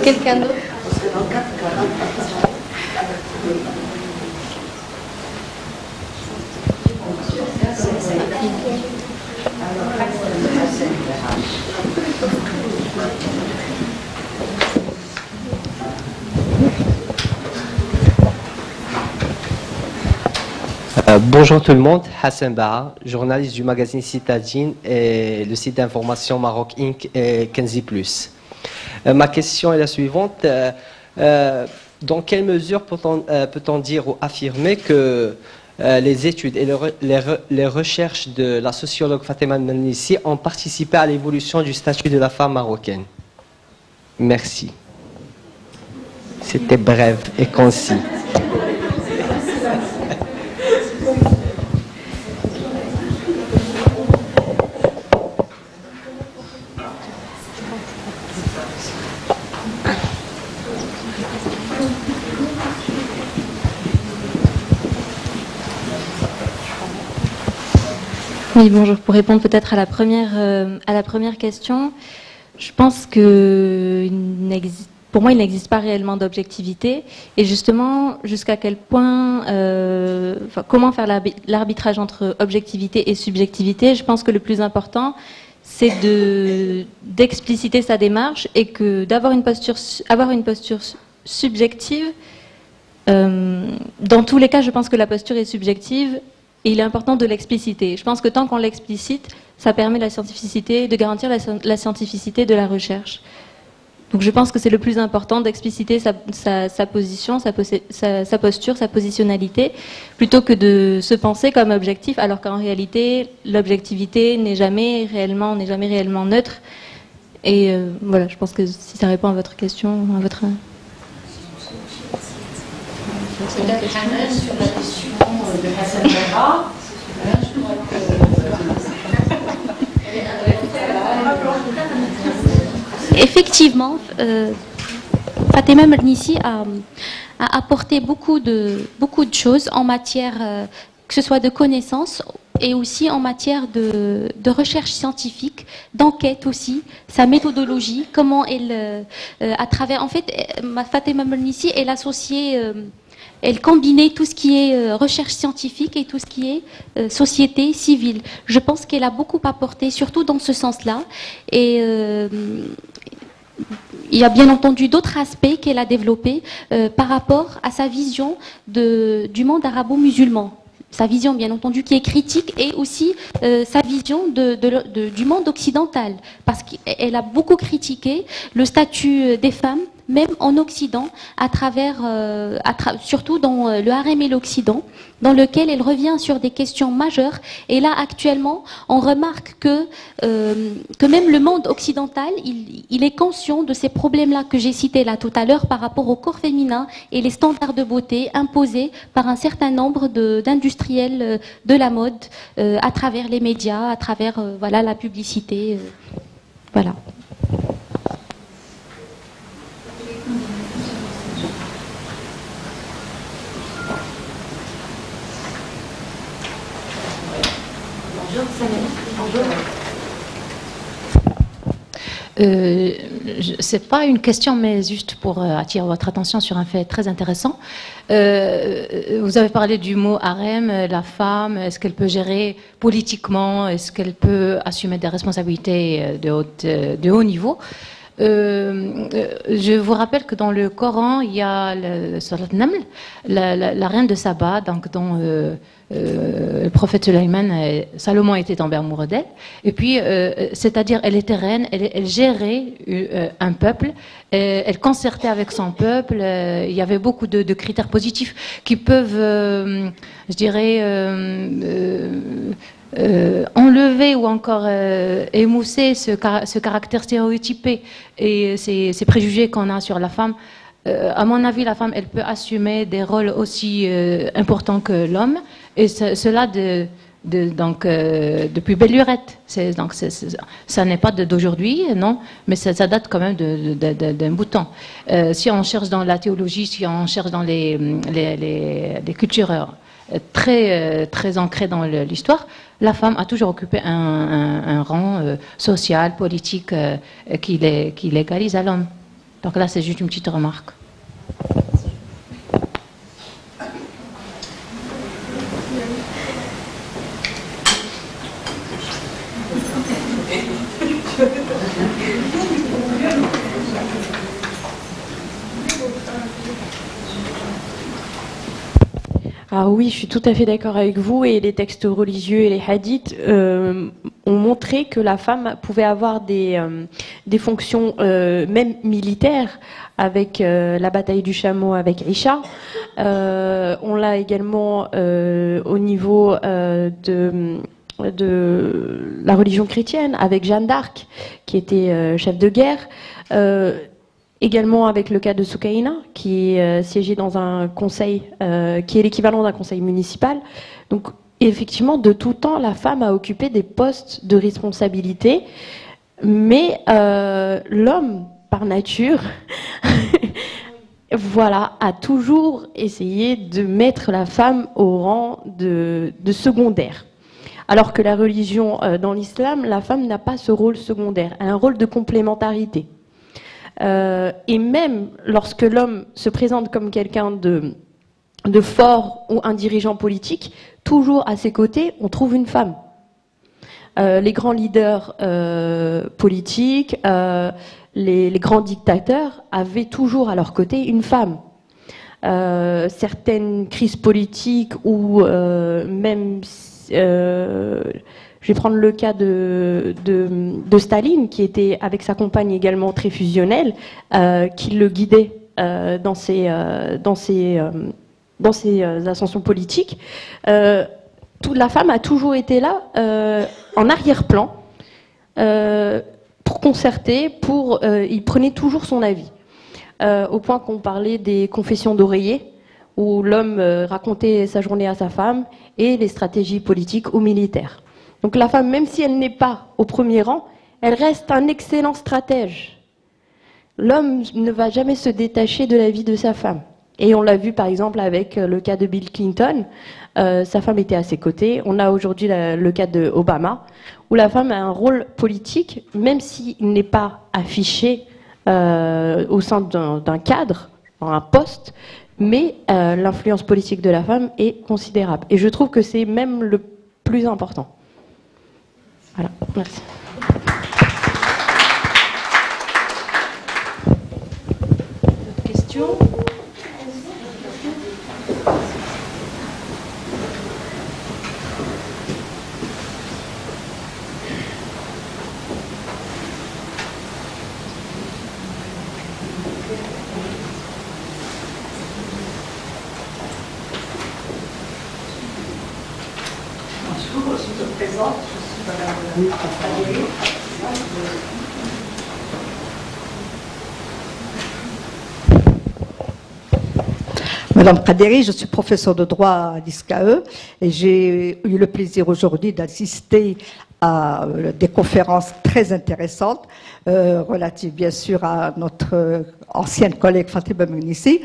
Quelqu'un d'autre? Bonjour tout le monde, Hassan Baha, journaliste du magazine Citadine et le site d'information Maroc Inc. et Kenzi+. Ma question est la suivante. Dans quelle mesure peut-on dire ou affirmer que les études et les recherches de la sociologue Fatima Al-Mernissi ont participé à l'évolution du statut de la femme marocaine? Merci. C'était bref et concis. Oui, bonjour. Pour répondre peut-être à la première question, je pense que pour moi, il n'existe pas réellement d'objectivité. Et justement, jusqu'à quel point, comment faire l'arbitrage entre objectivité et subjectivité, je pense que le plus important, c'est d'expliciter sa démarche et que avoir une posture subjective. Dans tous les cas, je pense que la posture est subjective. Et il est important de l'expliciter. Je pense que tant qu'on l'explicite, ça permet la scientificité, de garantir la scientificité de la recherche. Donc je pense que c'est le plus important d'expliciter sa position, sa posture, sa positionnalité, plutôt que de se penser comme objectif, alors qu'en réalité, l'objectivité n'est jamais réellement neutre. Et voilà, je pense que si ça répond à votre question, à votre... Peut-être sur la question de Hassan Bara. Effectivement, Fatima Mernissi a apporté beaucoup de choses en matière, que ce soit de connaissances et aussi en matière de recherche scientifique, d'enquête aussi, sa méthodologie, comment elle, à travers, en fait, Fatima Mernissi, elle associait, elle combinait tout ce qui est recherche scientifique et tout ce qui est société civile. Je pense qu'elle a beaucoup apporté, surtout dans ce sens-là. Et il y a bien entendu d'autres aspects qu'elle a développés par rapport à sa vision du monde arabo-musulman. Sa vision, bien entendu, qui est critique, et aussi sa vision du monde occidental. Parce qu'elle a beaucoup critiqué le statut des femmes, même en Occident, surtout dans le harem et l'Occident, dans lequel elle revient sur des questions majeures. Et là, actuellement, on remarque que même le monde occidental, il est conscient de ces problèmes-là que j'ai cités là tout à l'heure par rapport au corps féminin et les standards de beauté imposés par un certain nombre d'industriels de la mode à travers les médias, à travers voilà, la publicité. Voilà. C'est pas une question, mais juste pour attirer votre attention sur un fait très intéressant. Vous avez parlé du mot harem, la femme, est-ce qu'elle peut gérer politiquement, est-ce qu'elle peut assumer des responsabilités de haut niveau? Je vous rappelle que dans le Coran, il y a Surat Naml, la reine de Saba, donc dont le prophète Salomon était tombé amoureux d'elle. Et puis, c'est-à-dire, elle était reine, elle gérait un peuple, elle concertait avec son peuple. Il y avait beaucoup de critères positifs qui peuvent, je dirais, enlever ou encore émousser ce caractère stéréotypé et ces préjugés qu'on a sur la femme. À mon avis, la femme, elle peut assumer des rôles aussi importants que l'homme, et cela depuis belle lurette. Donc ça n'est pas d'aujourd'hui, non, mais ça date quand même d'un bout de temps. Si on cherche dans la théologie, si on cherche dans les cultures très ancrées dans l'histoire, la femme a toujours occupé un rang social, politique qui l'égalise à l'homme. Donc là, c'est juste une petite remarque. Ah oui, je suis tout à fait d'accord avec vous, et les textes religieux et les hadiths ont montré que la femme pouvait avoir des fonctions même militaires, avec la bataille du chameau avec Isha. On l'a également au niveau de la religion chrétienne, avec Jeanne d'Arc, qui était chef de guerre. Également avec le cas de Soukaina, qui siégeait dans un conseil, qui est l'équivalent d'un conseil municipal. Donc, effectivement, de tout temps, la femme a occupé des postes de responsabilité, mais l'homme, par nature, voilà, a toujours essayé de mettre la femme au rang de secondaire. Alors que la religion, dans l'islam, la femme n'a pas ce rôle secondaire, elle a un rôle de complémentarité. Et même lorsque l'homme se présente comme quelqu'un de fort ou un dirigeant politique, toujours à ses côtés, on trouve une femme. Les grands leaders politiques, les grands dictateurs avaient toujours à leur côté une femme. Certaines crises politiques ou même... je vais prendre le cas de Staline, qui était avec sa compagne également très fusionnelle, qui le guidait dans ses ascensions politiques. La femme a toujours été là, en arrière-plan, pour concerter, il prenait toujours son avis. Au point qu'on parlait des confessions d'oreiller, où l'homme racontait sa journée à sa femme, et les stratégies politiques ou militaires. Donc la femme, même si elle n'est pas au premier rang, elle reste un excellent stratège. L'homme ne va jamais se détacher de la vie de sa femme. Et on l'a vu par exemple avec le cas de Bill Clinton, sa femme était à ses côtés. On a aujourd'hui le cas de Obama, où la femme a un rôle politique, même s'il n'est pas affiché au sein d'un cadre, dans un poste, mais l'influence politique de la femme est considérable. Et je trouve que c'est même le plus important. Voilà, merci. D'autres questions ? Bonjour, je me présente, je suis Madame Pradéry. Madame Pradéry, je suis professeure de droit à l'ISCAE et j'ai eu le plaisir aujourd'hui d'assister à des conférences très intéressantes relatives bien sûr à notre ancienne collègue Fatima Mernissi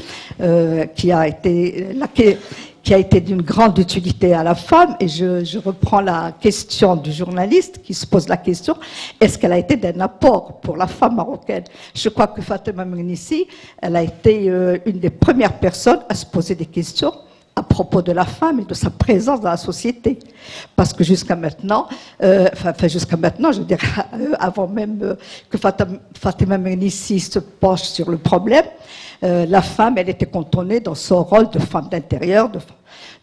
qui a été d'une grande utilité à la femme. Et je reprends la question du journaliste qui se pose la question, est-ce qu'elle a été d'un apport pour la femme marocaine? Je crois que Fatima Mernissi, elle a été une des premières personnes à se poser des questions à propos de la femme et de sa présence dans la société. Parce que jusqu'à maintenant, je dirais, avant même que Fatima Mernissi se penche sur le problème, la femme, elle était cantonnée dans son rôle de femme d'intérieur,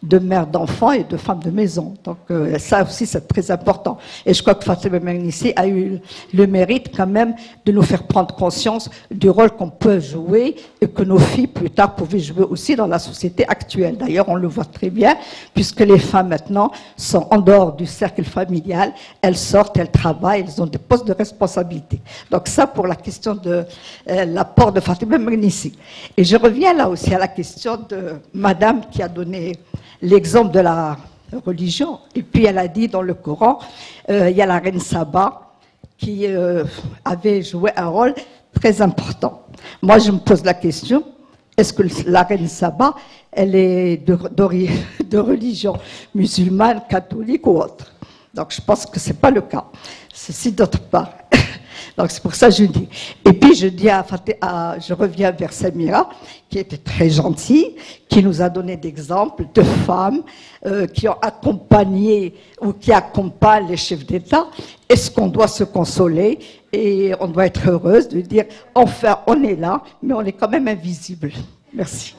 de mère d'enfants et de femme de maison. Donc ça aussi, c'est très important. Et je crois que Fatima Mernissi a eu le mérite quand même de nous faire prendre conscience du rôle qu'on peut jouer et que nos filles, plus tard, pouvaient jouer aussi dans la société actuelle. D'ailleurs, on le voit très bien, puisque les femmes, maintenant, sont en dehors du cercle familial. Elles sortent, elles travaillent, elles ont des postes de responsabilité. Donc ça, pour la question de l'apport de Fatima Mernissi. Et je reviens là aussi à la question de Madame qui a donné l'exemple de la religion. Et puis elle a dit dans le Coran, il y a la reine Saba qui avait joué un rôle très important. Moi, je me pose la question, est-ce que la reine Saba, elle est de religion musulmane, catholique ou autre? Donc je pense que ce n'est pas le cas. Ceci d'autre part. Donc c'est pour ça que je dis. Et puis je reviens vers Samira, qui était très gentille, qui nous a donné d'exemples de femmes qui ont accompagné ou qui accompagnent les chefs d'État. Est-ce qu'on doit se consoler et on doit être heureuse de dire enfin on est là, mais on est quand même invisible. Merci.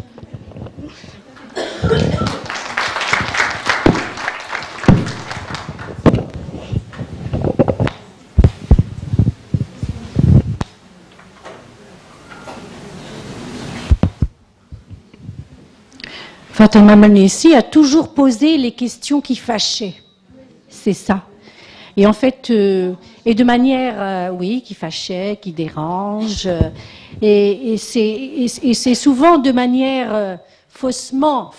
Fatema Mernissi a toujours posé les questions qui fâchaient. C'est ça. Et en fait, et de manière, oui, qui fâchait, qui dérange, et c'est souvent de manière faussement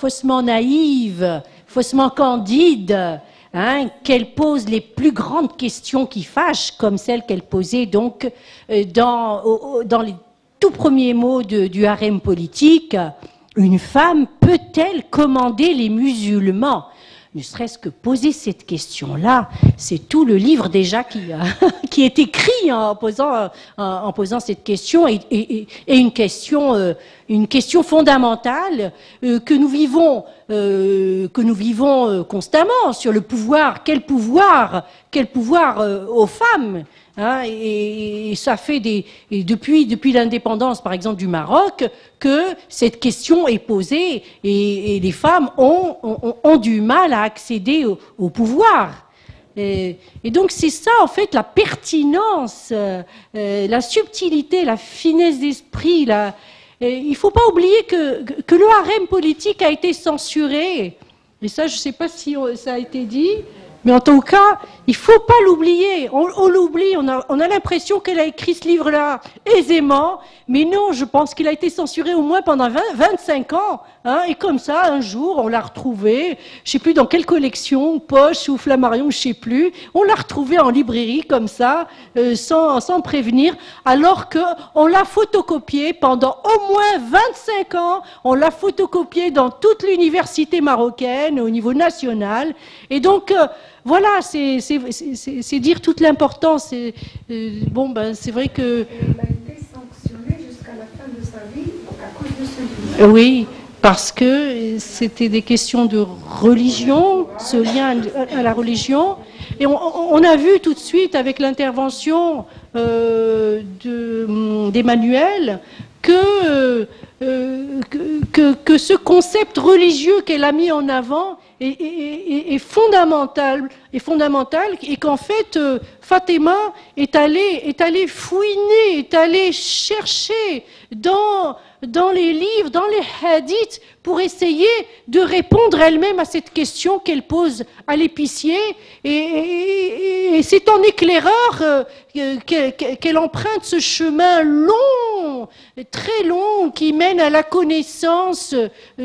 naïve, faussement candide, hein, qu'elle pose les plus grandes questions qui fâchent, comme celle qu'elle posait donc dans les tout premiers mots du harem politique. Une femme peut-elle commander les musulmans? Ne serait-ce que poser cette question-là, c'est tout le livre déjà qui est écrit en posant cette question, et une question fondamentale que nous vivons constamment sur le pouvoir. Quel pouvoir aux femmes? Hein, et ça fait depuis l'indépendance, par exemple, du Maroc, que cette question est posée, et les femmes ont du mal à accéder au pouvoir. Et donc c'est ça, en fait, la pertinence, la subtilité, la finesse d'esprit. Il ne faut pas oublier que le harem politique a été censuré. Et ça, je ne sais pas si ça a été dit. Mais en tout cas, il ne faut pas l'oublier. On l'oublie, on a l'impression qu'elle a écrit ce livre-là aisément, mais non, je pense qu'il a été censuré au moins pendant 25 ans. Hein, et comme ça, un jour, on l'a retrouvé, je ne sais plus dans quelle collection, Poche ou Flammarion, je ne sais plus, on l'a retrouvé en librairie comme ça, sans prévenir, alors qu'on l'a photocopié pendant au moins 25 ans, on l'a photocopié dans toute l'université marocaine, au niveau national, et donc... voilà, c'est dire toute l'importance. Bon, ben, c'est vrai que... Il a été sanctionné jusqu'à la fin de sa vie à cause de ce livre. Oui, parce que c'était des questions de religion, ce lien à la religion. Et on a vu tout de suite avec l'intervention d'Emmanuel que ce concept religieux qu'elle a mis en avant est fondamental, et qu'en fait Fatema est allée fouiner, est allée chercher dans les livres, dans les hadiths, pour essayer de répondre elle-même à cette question qu'elle pose à l'épicier, et c'est en éclaireur qu'elle emprunte ce chemin long, très long, qui mène à la connaissance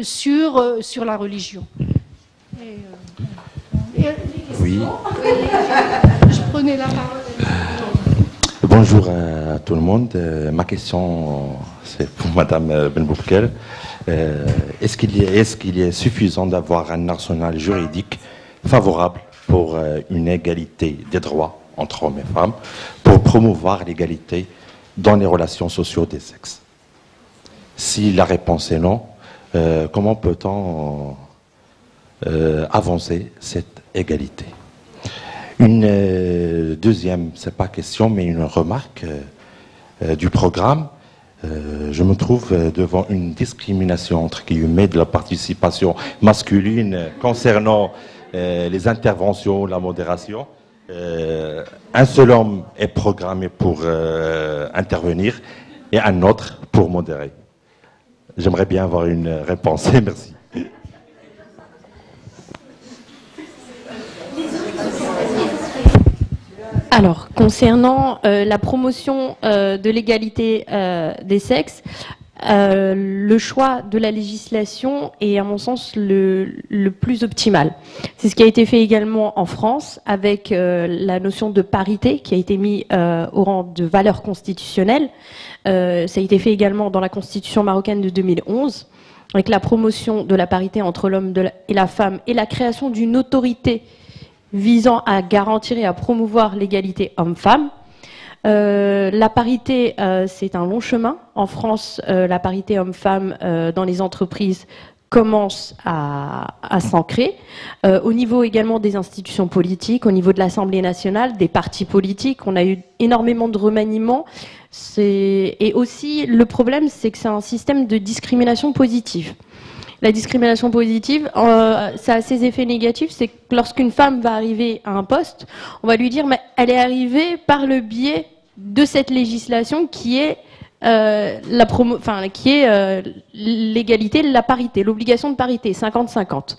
sur la religion. Oui. Je prenais la parole. Bonjour à tout le monde. Ma question, c'est pour Madame Benboukel. Est-ce qu'il est suffisant d'avoir un arsenal juridique favorable pour une égalité des droits entre hommes et femmes, pour promouvoir l'égalité dans les relations sociales des sexes? Si la réponse est non, comment peut-on avancer cette égalité? Une deuxième, c'est pas question, mais une remarque du programme. Je me trouve devant une discrimination, entre guillemets, de la participation masculine concernant les interventions, la modération. Un seul homme est programmé pour intervenir et un autre pour modérer. J'aimerais bien avoir une réponse. Merci. Alors, concernant la promotion de l'égalité des sexes, le choix de la législation est, à mon sens, le plus optimal. C'est ce qui a été fait également en France avec la notion de parité qui a été mise au rang de valeur constitutionnelle. Ça a été fait également dans la Constitution marocaine de 2011, avec la promotion de la parité entre l'homme et la femme et la création d'une autorité visant à garantir et à promouvoir l'égalité homme-femme. La parité, c'est un long chemin. En France, la parité homme-femme dans les entreprises commence à s'ancrer. Au niveau également des institutions politiques, au niveau de l'Assemblée nationale, des partis politiques, on a eu énormément de remaniements. Et aussi, le problème, c'est que c'est un système de discrimination positive. La discrimination positive, ça a ses effets négatifs, c'est que lorsqu'une femme va arriver à un poste, on va lui dire mais elle est arrivée par le biais de cette législation qui est qui est l'égalité, la parité, l'obligation de parité, 50-50.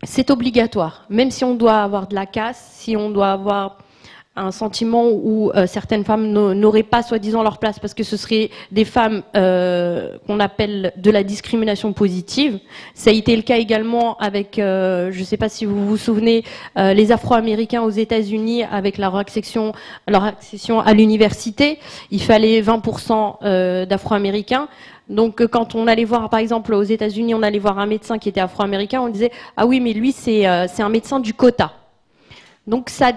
C'est obligatoire, même si on doit avoir de la casse, si on doit avoir un sentiment où certaines femmes n'auraient pas soi-disant leur place parce que ce seraient des femmes qu'on appelle de la discrimination positive. Ça a été le cas également avec, je ne sais pas si vous vous souvenez, les Afro-Américains aux États-Unis avec leur accession à l'université. Il fallait 20% d'Afro-Américains. Donc, quand on allait voir, par exemple, aux États-Unis, on allait voir un médecin qui était afro-américain, on disait « Ah oui, mais lui, c'est un médecin du quota ». Donc, ça,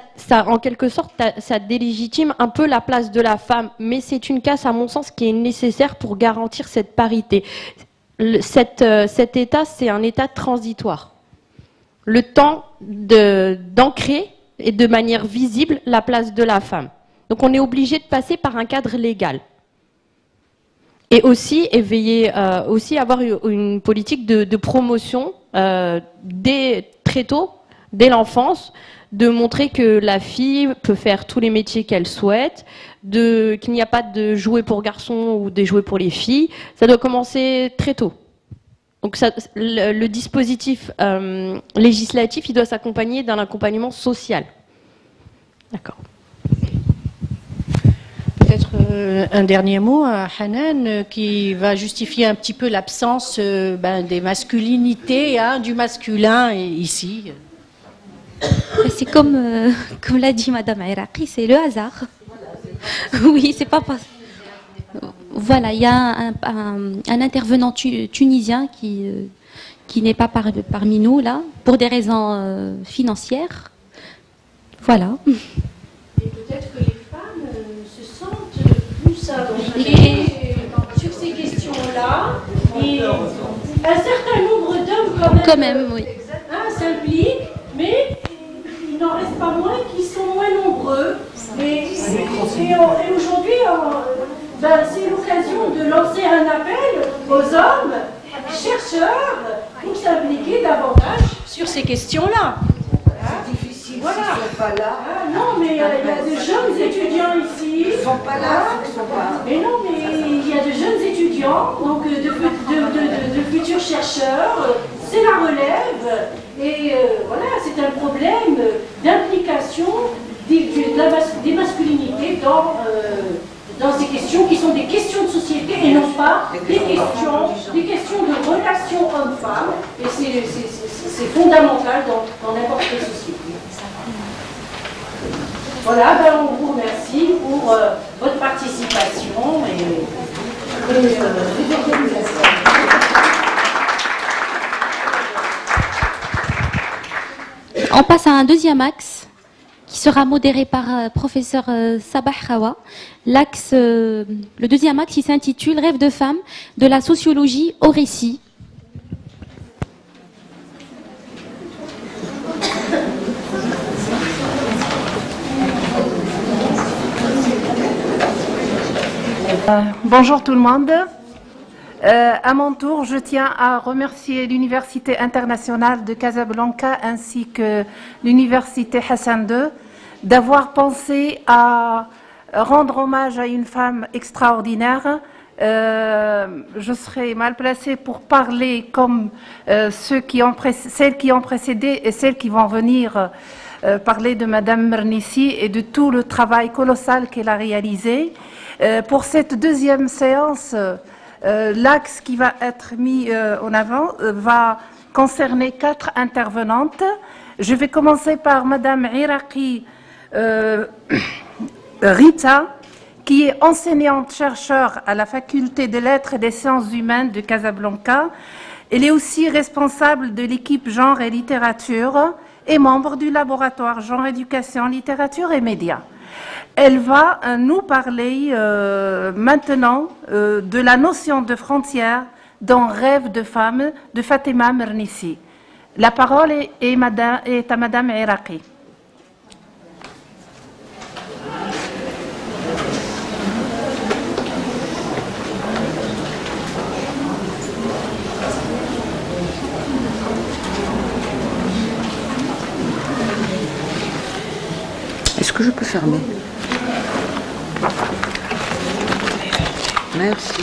en quelque sorte, ça délégitime un peu la place de la femme. Mais c'est une casse, à mon sens, qui est nécessaire pour garantir cette parité. Cet état, c'est un état transitoire. Le temps d'ancrer et de manière visible la place de la femme. Donc, on est obligé de passer par un cadre légal. Et aussi, aussi avoir une politique de promotion très tôt, dès l'enfance, de montrer que la fille peut faire tous les métiers qu'elle souhaite, qu'il n'y a pas de jouets pour garçons ou des jouets pour les filles. Ça doit commencer très tôt. Donc le dispositif législatif, il doit s'accompagner d'un accompagnement social. D'accord. Peut-être un dernier mot à Hanan qui va justifier un petit peu l'absence des masculinités, du masculin ici. C'est comme l'a dit Madame Iraqi, c'est le hasard. Oui, c'est pas parce... Voilà, il y a un intervenant tunisien qui n'est pas parmi nous là, pour des raisons financières. Voilà. Et peut-être que les femmes se sentent plus sur ces questions-là. Et un certain nombre d'hommes quand même oui. S'impliquent, mais il n'en reste pas moins qui sont moins nombreux. Et aujourd'hui, c'est l'occasion de lancer un appel aux hommes, chercheurs, pour s'impliquer davantage sur ces questions-là. C'est difficile voilà. s'ils ne sont pas là. Non, mais il y a de jeunes étudiants ici. Ils ne sont pas là, ils ne sont pas. Mais non, mais il y a de jeunes étudiants, donc de futurs chercheurs. C'est la relève. Et voilà, c'est un problème d'implication des masculinités dans ces questions qui sont des questions de société et non pas des questions de relations hommes-femmes. Et c'est fondamental dans n'importe quelle société. Voilà, on vous remercie pour votre participation et les organisations. On passe à un deuxième axe qui sera modéré par professeur Sabah Khawa. Le deuxième axe, il s'intitule « Rêve de femme, de la sociologie au récit ». Bonjour tout le monde. À mon tour, je tiens à remercier l'Université internationale de Casablanca ainsi que l'Université Hassan II d'avoir pensé à rendre hommage à une femme extraordinaire. Je serais mal placée pour parler comme celles qui ont précédé et celles qui vont venir parler de Madame Mernissi et de tout le travail colossal qu'elle a réalisé. Pour cette deuxième séance, l'axe qui va être mis en avant va concerner 4 intervenantes. Je vais commencer par Madame Iraqi Rita, qui est enseignante-chercheur à la Faculté des Lettres et des Sciences Humaines de Casablanca. Elle est aussi responsable de l'équipe Genre et Littérature et membre du laboratoire Genre, Éducation, Littérature et Médias. Elle va nous parler maintenant de la notion de frontière dans Rêve de femme de Fatima Mernissi. La parole est à Madame Iraqi. Est-ce que je peux fermer ? Merci.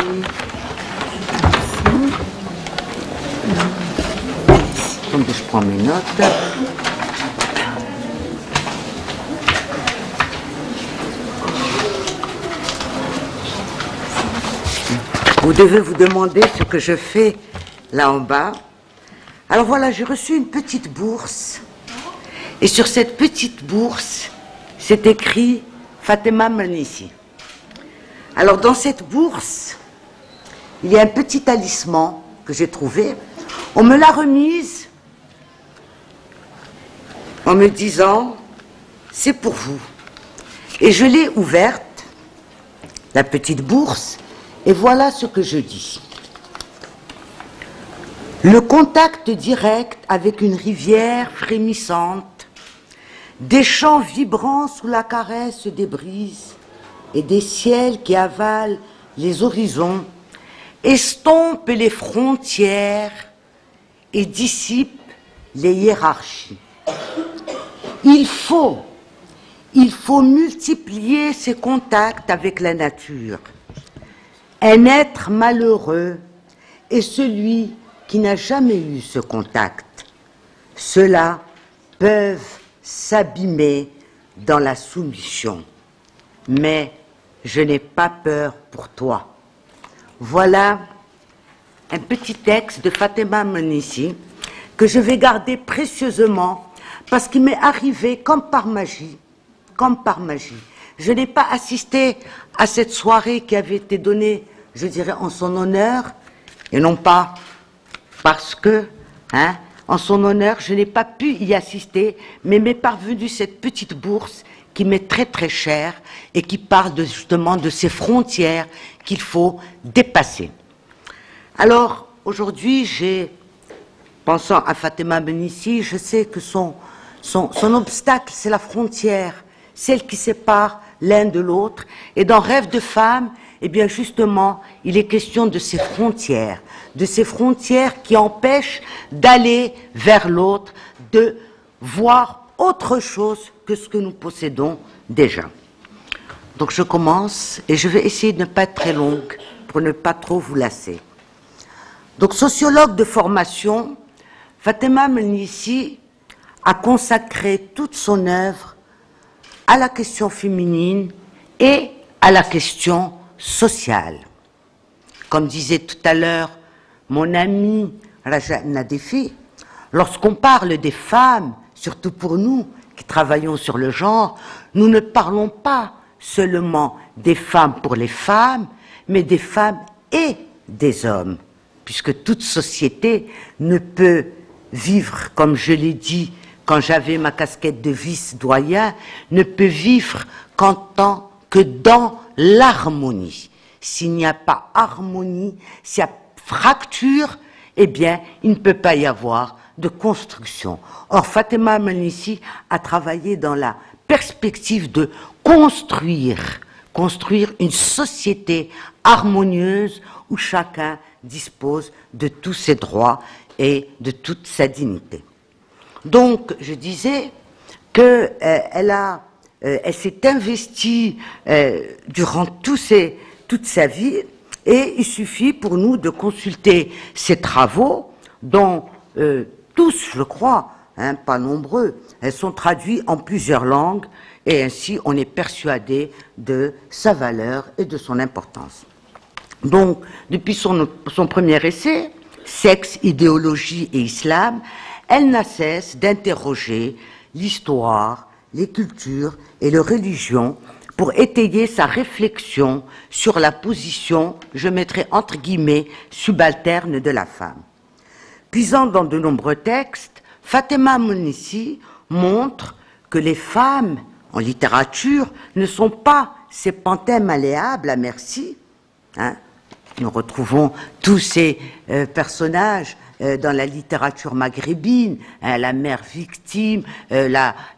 Donc je prends mes notes. Vous devez vous demander ce que je fais là en bas. Alors voilà, j'ai reçu une petite bourse. Et sur cette petite bourse, c'est écrit Fatima Mernissi. Alors dans cette bourse, il y a un petit talisman que j'ai trouvé. On me l'a remise en me disant, c'est pour vous. Et je l'ai ouverte, la petite bourse, et voilà ce que je dis. Le contact direct avec une rivière frémissante, des champs vibrants sous la caresse des brises et des ciels qui avalent les horizons, estompe les frontières et dissipe les hiérarchies. Il faut multiplier ces contacts avec la nature. Un être malheureux est celui qui n'a jamais eu ce contact. Ceux-là peuvent s'abîmer dans la soumission. Mais je n'ai pas peur pour toi. Voilà un petit texte de Fatima Mernissi que je vais garder précieusement parce qu'il m'est arrivé comme par magie. Je n'ai pas assisté à cette soirée qui avait été donnée, je dirais, en son honneur, et non pas parce que, en son honneur, je n'ai pas pu y assister, mais m'est parvenue cette petite bourse qui m'est très très chère et qui parle justement de ces frontières qu'il faut dépasser. Alors, aujourd'hui, pensant à Fatima Mernissi, je sais que son obstacle, c'est la frontière, celle qui sépare l'un de l'autre. Et dans Rêve de femme, eh bien justement, il est question de ces frontières qui empêchent d'aller vers l'autre, de voir autre chose que ce que nous possédons déjà. Donc je commence et je vais essayer de ne pas être très longue pour ne pas trop vous lasser. Donc sociologue de formation, Fatima Mernissi a consacré toute son œuvre à la question féminine et à la question sociale. Comme disait tout à l'heure mon ami Raja Nadefi, lorsqu'on parle des femmes, surtout pour nous qui travaillons sur le genre, nous ne parlons pas seulement des femmes pour les femmes, mais des femmes et des hommes, puisque toute société ne peut vivre, comme je l'ai dit quand j'avais ma casquette de vice-doyen, ne peut vivre que dans l'harmonie. S'il n'y a pas harmonie, s'il y a fracture, eh bien, il ne peut pas y avoir de construction. Or, Fatima Mernissi a travaillé dans la perspective de construire une société harmonieuse où chacun dispose de tous ses droits et de toute sa dignité. Donc, je disais qu'elle s'est investie durant toute sa vie, et il suffit pour nous de consulter ses travaux, dont tous, je crois, pas nombreux, elles sont traduites en plusieurs langues, et ainsi on est persuadé de sa valeur et de son importance. Donc, depuis son premier essai, Sexe, idéologie et islam, elle n'a cesse d'interroger l'histoire, les cultures et les religions pour étayer sa réflexion sur la position, je mettrai entre guillemets, subalterne de la femme. Puisant dans de nombreux textes, Fatima Mernissi montre que les femmes en littérature ne sont pas ces pantins malléables à merci. Nous retrouvons tous ces personnages dans la littérature maghrébine, la mère victime,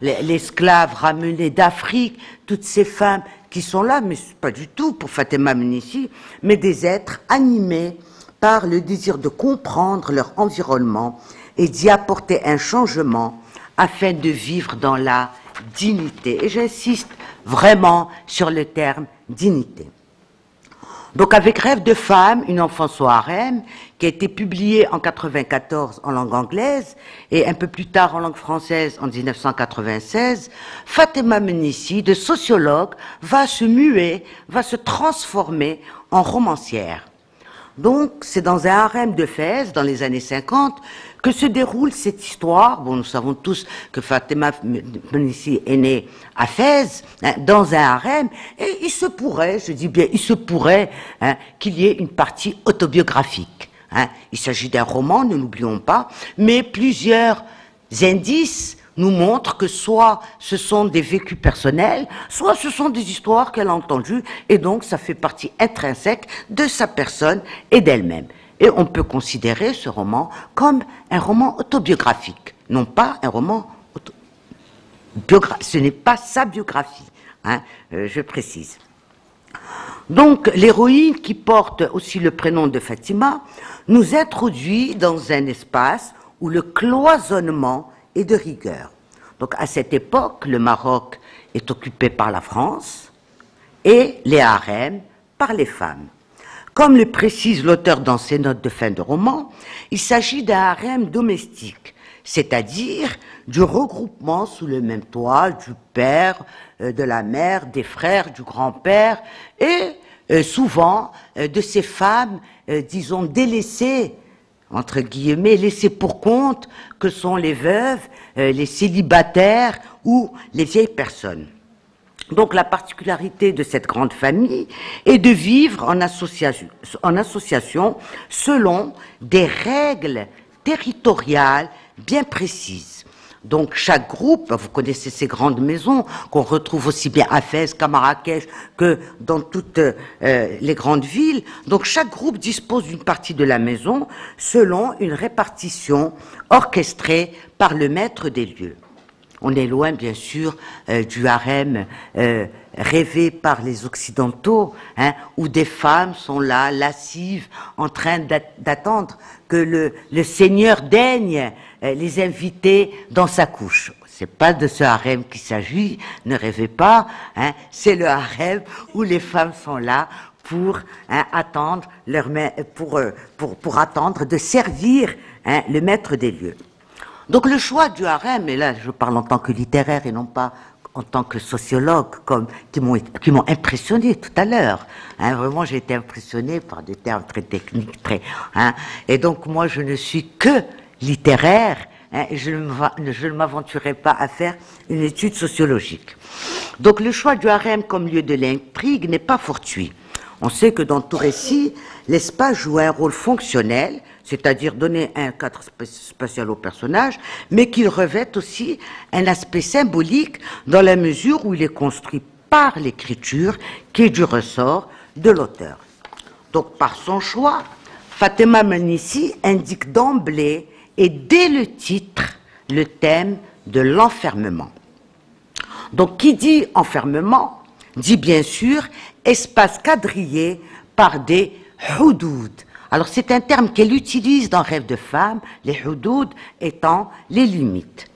l'esclave ramené d'Afrique, toutes ces femmes qui sont là, mais pas du tout pour Fatima Mernissi, mais des êtres animés par le désir de comprendre leur environnement et d'y apporter un changement afin de vivre dans la dignité. Et j'insiste vraiment sur le terme dignité. Donc avec Rêve de femme, une enfance au harem, qui a été publié en 1994 en langue anglaise et un peu plus tard en langue française en 1996, Fatima Mernissi, de sociologue, va se muer, va se transformer en romancière. Donc c'est dans un harem de Fès, dans les années 50, que se déroule cette histoire. Bon, nous savons tous que Fatima Mernissi est née à Fès, hein, dans un harem, et il se pourrait, je dis bien, il se pourrait hein, qu'il y ait une partie autobiographique. Hein. Il s'agit d'un roman, ne l'oublions pas, mais plusieurs indices nous montrent que soit ce sont des vécus personnels, soit ce sont des histoires qu'elle a entendues, et donc ça fait partie intrinsèque de sa personne et d'elle-même. Et on peut considérer ce roman comme un roman autobiographique, non pas un roman autobiographique. Ce n'est pas sa biographie, hein, je précise. Donc l'héroïne, qui porte aussi le prénom de Fatima, nous introduit dans un espace où le cloisonnement est de rigueur. Donc à cette époque, le Maroc est occupé par la France et les harems par les femmes. Comme le précise l'auteur dans ses notes de fin de roman, il s'agit d'un harem domestique, c'est-à-dire du regroupement sous le même toit du père, de la mère, des frères, du grand-père et souvent de ces femmes, disons, délaissées, entre guillemets, laissées pour compte, que sont les veuves, les célibataires ou les vieilles personnes. Donc la particularité de cette grande famille est de vivre en association selon des règles territoriales bien précises. Donc chaque groupe, vous connaissez ces grandes maisons qu'on retrouve aussi bien à Fès qu'à Marrakech que dans toutes les grandes villes. Donc chaque groupe dispose d'une partie de la maison selon une répartition orchestrée par le maître des lieux. On est loin, bien sûr, du harem rêvé par les Occidentaux, hein, où des femmes sont là, lascives, en train d'attendre que le Seigneur daigne les inviter dans sa couche. C'est pas de ce harem qu'il s'agit, ne rêvez pas, hein, c'est le harem où les femmes sont là pour attendre pour attendre de servir hein, le maître des lieux. Donc le choix du harem, et là je parle en tant que littéraire et non pas en tant que sociologue, qui m'ont impressionné tout à l'heure. Hein, vraiment, j'ai été impressionné par des termes très techniques, et donc moi je ne suis que littéraire, hein, et je ne m'aventurerai pas à faire une étude sociologique. Donc le choix du harem comme lieu de l'intrigue n'est pas fortuit. On sait que dans tout récit, l'espace joue un rôle fonctionnel, c'est-à-dire donner un cadre spatial au personnage, mais qu'il revêt aussi un aspect symbolique dans la mesure où il est construit par l'écriture qui est du ressort de l'auteur. Donc par son choix, Fatima Mernissi indique d'emblée et dès le titre le thème de l'enfermement. Donc qui dit enfermement dit bien sûr espace quadrillé par des houdoud. Alors c'est un terme qu'elle utilise dans Rêve de femme, les houdoud étant les limites.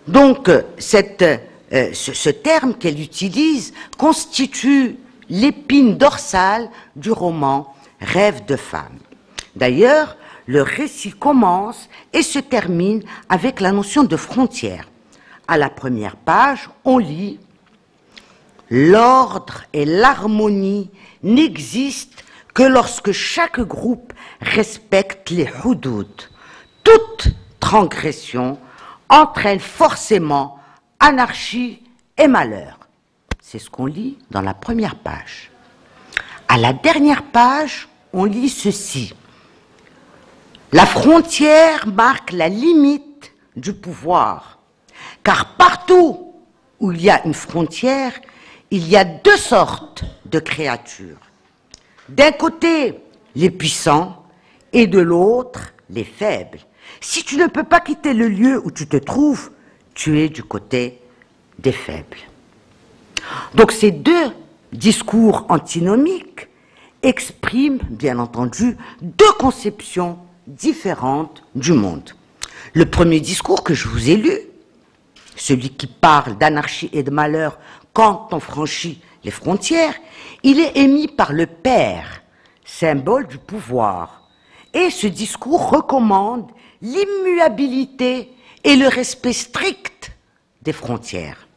Donc ce terme qu'elle utilise constitue l'épine dorsale du roman Rêve de femme. D'ailleurs, le récit commence et se termine avec la notion de frontière. À la première page, on lit « L'ordre et l'harmonie n'existent que lorsque chaque groupe respecte les houdoud. Toute transgression entraîne forcément anarchie et malheur. » C'est ce qu'on lit dans la première page. À la dernière page, on lit ceci. « La frontière marque la limite du pouvoir, car partout où il y a une frontière, il y a deux sortes de créatures. D'un côté, les puissants, et de l'autre, les faibles. Si tu ne peux pas quitter le lieu où tu te trouves, tu es du côté des faibles. » Donc ces deux discours antinomiques expriment, bien entendu, deux conceptions différentes du monde. Le premier discours que je vous ai lu, celui qui parle d'anarchie et de malheur quand on franchit les frontières, il est émis par le père, symbole du pouvoir. Et ce discours recommande l'immuabilité et le respect strict des frontières.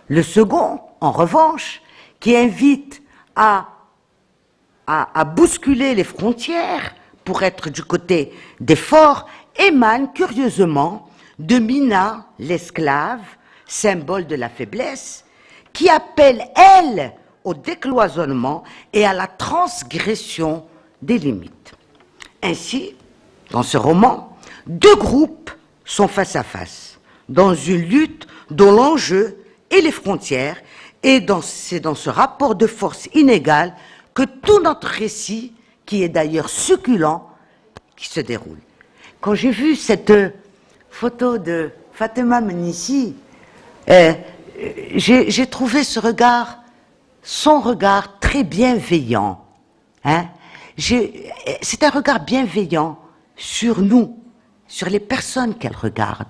Le second, en revanche, qui invite à bousculer les frontières pour être du côté des forts, émane curieusement de Mina, l'esclave, symbole de la faiblesse, qui appelle, elle, au décloisonnement et à la transgression des limites. Ainsi, dans ce roman, deux groupes sont face à face, dans une lutte dont l'enjeu est les frontières, et c'est dans ce rapport de force inégal que tout notre récit, qui est d'ailleurs succulent, qui se déroule. Quand j'ai vu cette photo de Fatima Mernissi, j'ai trouvé son regard très bienveillant. Hein? C'est un regard bienveillant sur nous, sur les personnes qu'elle regarde.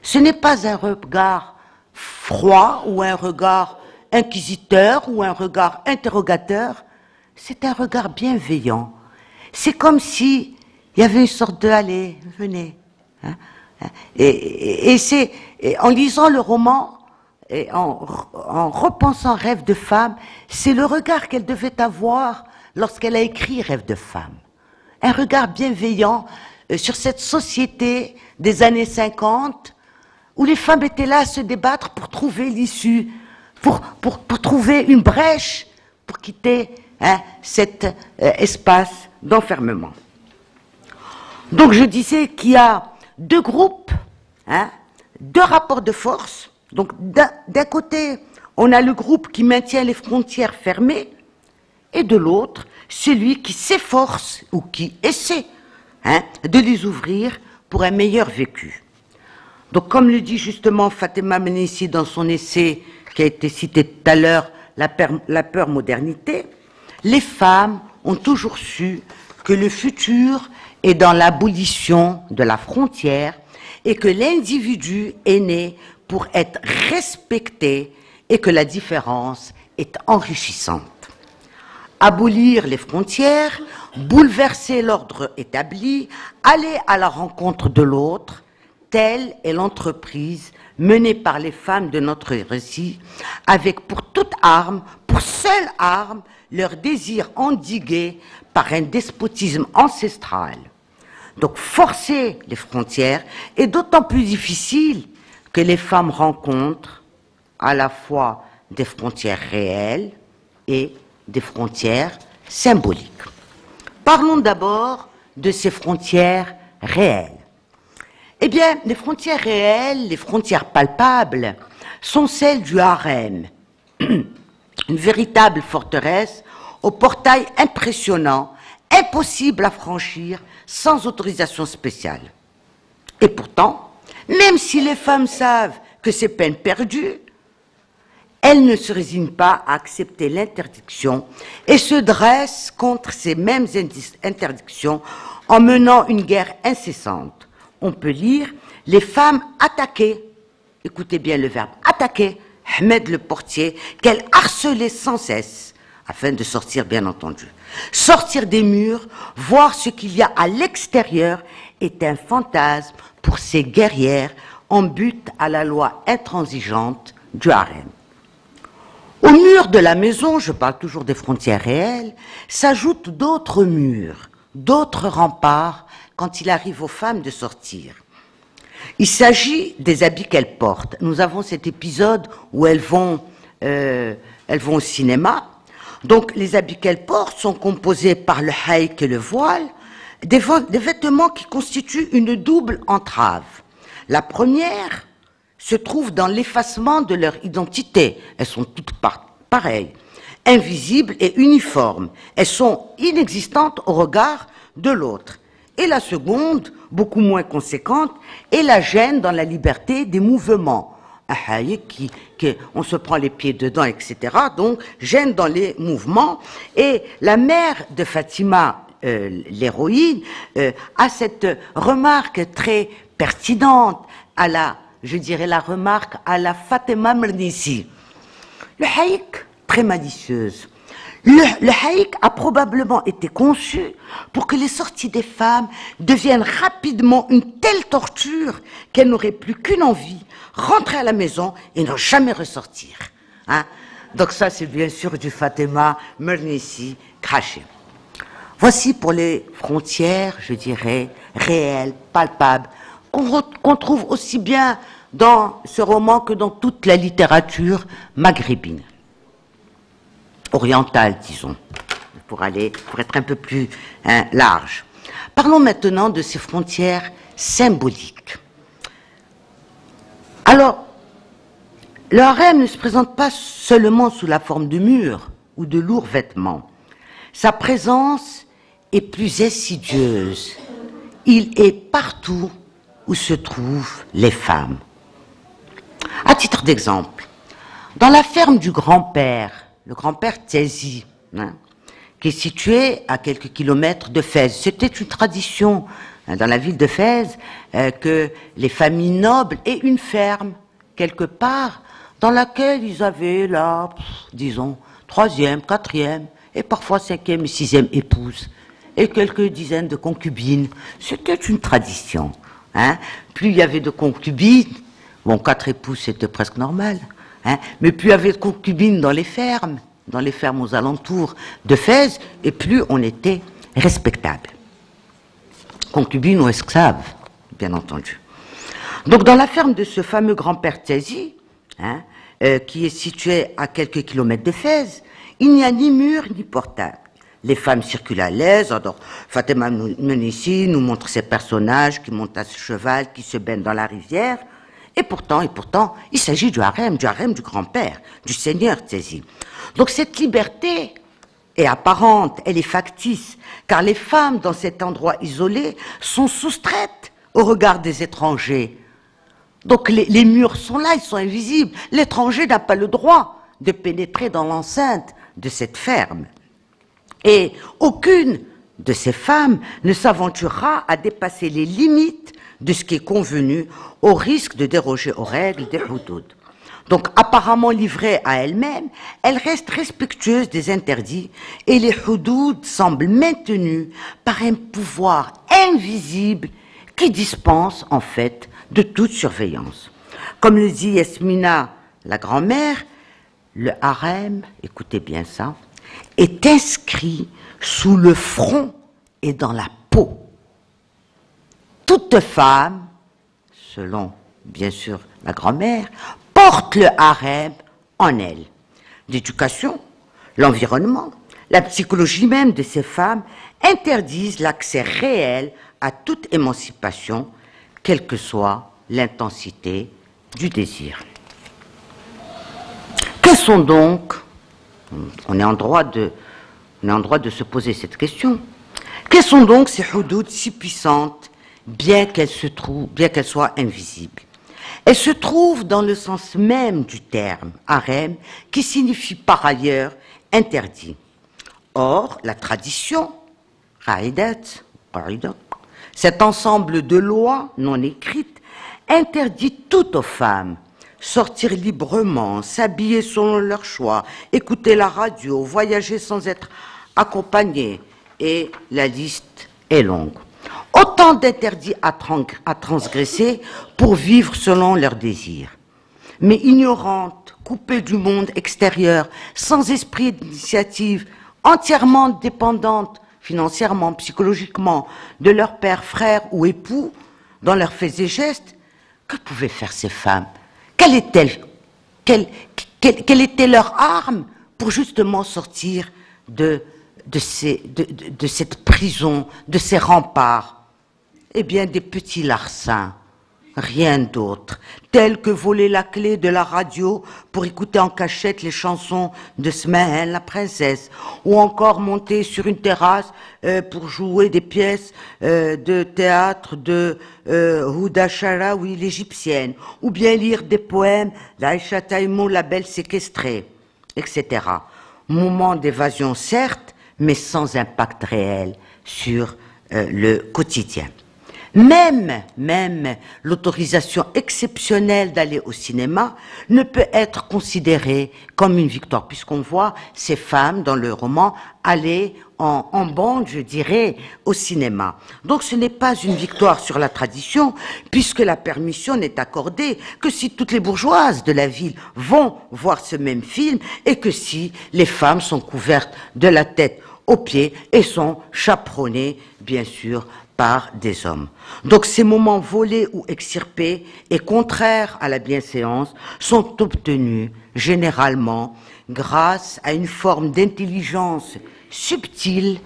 Ce n'est pas un regard froid ou un regard inquisiteur ou un regard interrogateur. C'est un regard bienveillant. C'est comme si il y avait une sorte de allez, venez. Hein? Et en lisant le roman et en repensant Rêve de femme, c'est le regard qu'elle devait avoir lorsqu'elle a écrit Rêve de femme. Un regard bienveillant sur cette société des années 50 où les femmes étaient là à se débattre pour trouver l'issue, pour trouver une brèche pour quitter cet espace d'enfermement. Donc je disais qu'il y a deux groupes, deux rapports de force. Donc d'un côté, on a le groupe qui maintient les frontières fermées, et de l'autre, celui qui s'efforce ou qui essaie de les ouvrir pour un meilleur vécu. Donc comme le dit justement Fatima Mernissi dans son essai qui a été cité tout à l'heure, La peur modernité, les femmes ont toujours su que le futur est dans l'abolition de la frontière et que l'individu est né pour être respecté et que la différence est enrichissante. Abolir les frontières, bouleverser l'ordre établi, aller à la rencontre de l'autre, telle est l'entreprise menée par les femmes de notre récit, avec pour toute arme, pour seule arme, leur désir endigué par un despotisme ancestral. Donc forcer les frontières est d'autant plus difficile que les femmes rencontrent à la fois des frontières réelles et des frontières symboliques. Parlons d'abord de ces frontières réelles. Eh bien, les frontières réelles, les frontières palpables, sont celles du harem, une véritable forteresse au portail impressionnant, impossible à franchir sans autorisation spéciale. Et pourtant, même si les femmes savent que c'est peine perdue, elles ne se résignent pas à accepter l'interdiction et se dressent contre ces mêmes interdictions en menant une guerre incessante. On peut lire « Les femmes attaquaient », écoutez bien le verbe, attaquaient Ahmed le portier, qu'elles harcelaient sans cesse, afin de sortir bien entendu. Sortir des murs, voir ce qu'il y a à l'extérieur est un fantasme pour ces guerrières en but à la loi intransigeante du harem. Au mur de la maison, je parle toujours des frontières réelles, s'ajoutent d'autres murs, d'autres remparts quand il arrive aux femmes de sortir. Il s'agit des habits qu'elles portent. Nous avons cet épisode où elles vont au cinéma. Donc les habits qu'elles portent sont composés par le haïk et le voile, des vêtements qui constituent une double entrave. La première se trouve dans l'effacement de leur identité. Elles sont toutes pareilles, invisibles et uniformes. Elles sont inexistantes au regard de l'autre. Et la seconde, beaucoup moins conséquente, est la gêne dans la liberté des mouvements. Un haïk on se prend les pieds dedans, etc. Donc, gêne dans les mouvements. Et la mère de Fatima, l'héroïne, a cette remarque très pertinente je dirais la remarque à la Fatima Mernissi. Le haïk, très malicieuse. Le haïk a probablement été conçu pour que les sorties des femmes deviennent rapidement une telle torture qu'elles n'auraient plus qu'une envie, rentrer à la maison et ne jamais ressortir. Hein? Donc ça, c'est bien sûr du Fatima Mernissi craché. Voici pour les frontières, je dirais, réelles, palpables, qu'on trouve aussi bien dans ce roman que dans toute la littérature maghrébine. Orientale, disons, pour être un peu plus large. Parlons maintenant de ces frontières symboliques. Alors, le harem ne se présente pas seulement sous la forme de murs ou de lourds vêtements. Sa présence est plus insidieuse. Il est partout où se trouvent les femmes. À titre d'exemple, dans la ferme du grand-père, le grand-père Tiazi, qui est situé à quelques kilomètres de Fès. C'était une tradition dans la ville de Fès que les familles nobles aient une ferme quelque part dans laquelle ils avaient là, disons, 3e, 4e et parfois 5e et 6e épouse et quelques dizaines de concubines. C'était une tradition. Hein. Plus il y avait de concubines, bon, 4 épouses c'était presque normal, hein, mais plus il y avait de concubines dans les fermes aux alentours de Fès, et plus on était respectable. Concubines ou esclaves, bien entendu. Donc dans la ferme de ce fameux grand-père Tiazi, hein, qui est situé à quelques kilomètres de Fès, il n'y a ni mur ni portail. Les femmes circulent à l'aise. Alors, Fatima Mernissi nous montre ces personnages qui montent à ce cheval, qui se baignent dans la rivière. Et pourtant, il s'agit du harem du grand-père, du seigneur Tiazi. Donc cette liberté est apparente, elle est factice, car les femmes dans cet endroit isolé sont soustraites au regard des étrangers. Donc les murs sont là, ils sont invisibles. L'étranger n'a pas le droit de pénétrer dans l'enceinte de cette ferme. Et aucune de ces femmes ne s'aventurera à dépasser les limites de ce qui est convenu au risque de déroger aux règles des houdoud. Donc apparemment livrée à elle-même, elle reste respectueuse des interdits et les houdoud semblent maintenus par un pouvoir invisible qui dispense en fait de toute surveillance. Comme le dit Yasmina, la grand-mère, le harem, écoutez bien ça, est inscrit sous le front et dans la peau. Toute femme, selon bien sûr la grand-mère, porte le harem en elle. L'éducation, l'environnement, la psychologie même de ces femmes interdisent l'accès réel à toute émancipation, quelle que soit l'intensité du désir. Quels sont donc, on est en droit de se poser cette question, quelles sont donc ces houdoud si puissantes, bien qu'elles soient invisibles? Elles se trouvent dans le sens même du terme harem, qui signifie par ailleurs interdit. Or, la tradition, cet ensemble de lois non écrites, interdit tout aux femmes. Sortir librement, s'habiller selon leur choix, écouter la radio, voyager sans être accompagné, et la liste est longue. Autant d'interdits à transgresser pour vivre selon leurs désirs. Mais ignorantes, coupées du monde extérieur, sans esprit d'initiative, entièrement dépendantes financièrement, psychologiquement, de leurs pères, frères ou époux, dans leurs faits et gestes, que pouvaient faire ces femmes? Quelle était leur arme pour justement sortir de cette prison, de ces remparts? Eh bien, des petits larcins, rien d'autre, tels que voler la clé de la radio pour écouter en cachette les chansons de Smahen, la princesse, ou encore monter sur une terrasse pour jouer des pièces de théâtre de Houda Sharawi, l'égyptienne, ou bien lire des poèmes d'Aïcha Taïmou, la belle séquestrée, etc. Moment d'évasion certes, mais sans impact réel sur le quotidien. Même l'autorisation exceptionnelle d'aller au cinéma ne peut être considérée comme une victoire, puisqu'on voit ces femmes dans le roman aller en bande, je dirais, au cinéma. Donc ce n'est pas une victoire sur la tradition, puisque la permission n'est accordée que si toutes les bourgeoises de la ville vont voir ce même film, et que si les femmes sont couvertes de la tête aux pieds et sont chaperonnées, bien sûr, par des hommes. Donc ces moments volés ou extirpés et contraires à la bienséance sont obtenus généralement grâce à une forme d'intelligence subtile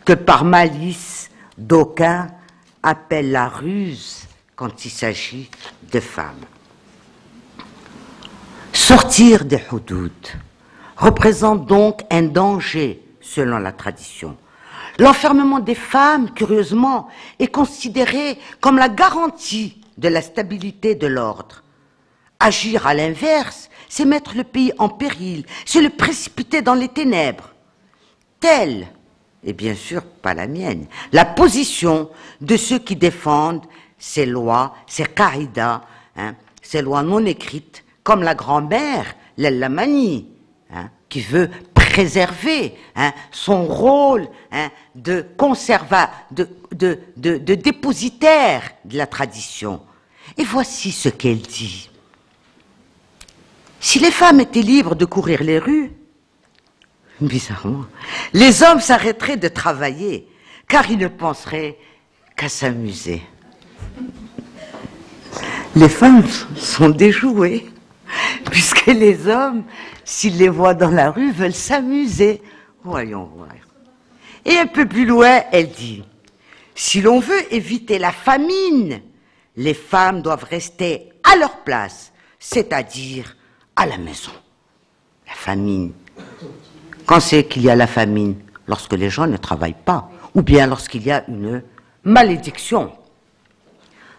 que par malice d'aucuns appellent la ruse quand il s'agit de femmes. Sortir des houdoud représente donc un danger selon la tradition. L'enfermement des femmes, curieusement, est considéré comme la garantie de la stabilité de l'ordre. Agir à l'inverse, c'est mettre le pays en péril, c'est le précipiter dans les ténèbres. Telle, et bien sûr pas la mienne, la position de ceux qui défendent ces lois, ces qaïdas, ces lois non écrites, comme la grand-mère, l'Allamani, qui veut préserver son rôle de dépositaire de la tradition. Et voici ce qu'elle dit. Si les femmes étaient libres de courir les rues, bizarrement, les hommes s'arrêteraient de travailler, car ils ne penseraient qu'à s'amuser. Les femmes sont déjouées, puisque les hommes, s'ils les voient dans la rue, veulent s'amuser. Voyons voir. Et un peu plus loin, elle dit, si l'on veut éviter la famine, les femmes doivent rester à leur place, c'est-à-dire à la maison. La famine. Quand c'est qu'il y a la famine? Lorsque les gens ne travaillent pas, ou bien lorsqu'il y a une malédiction.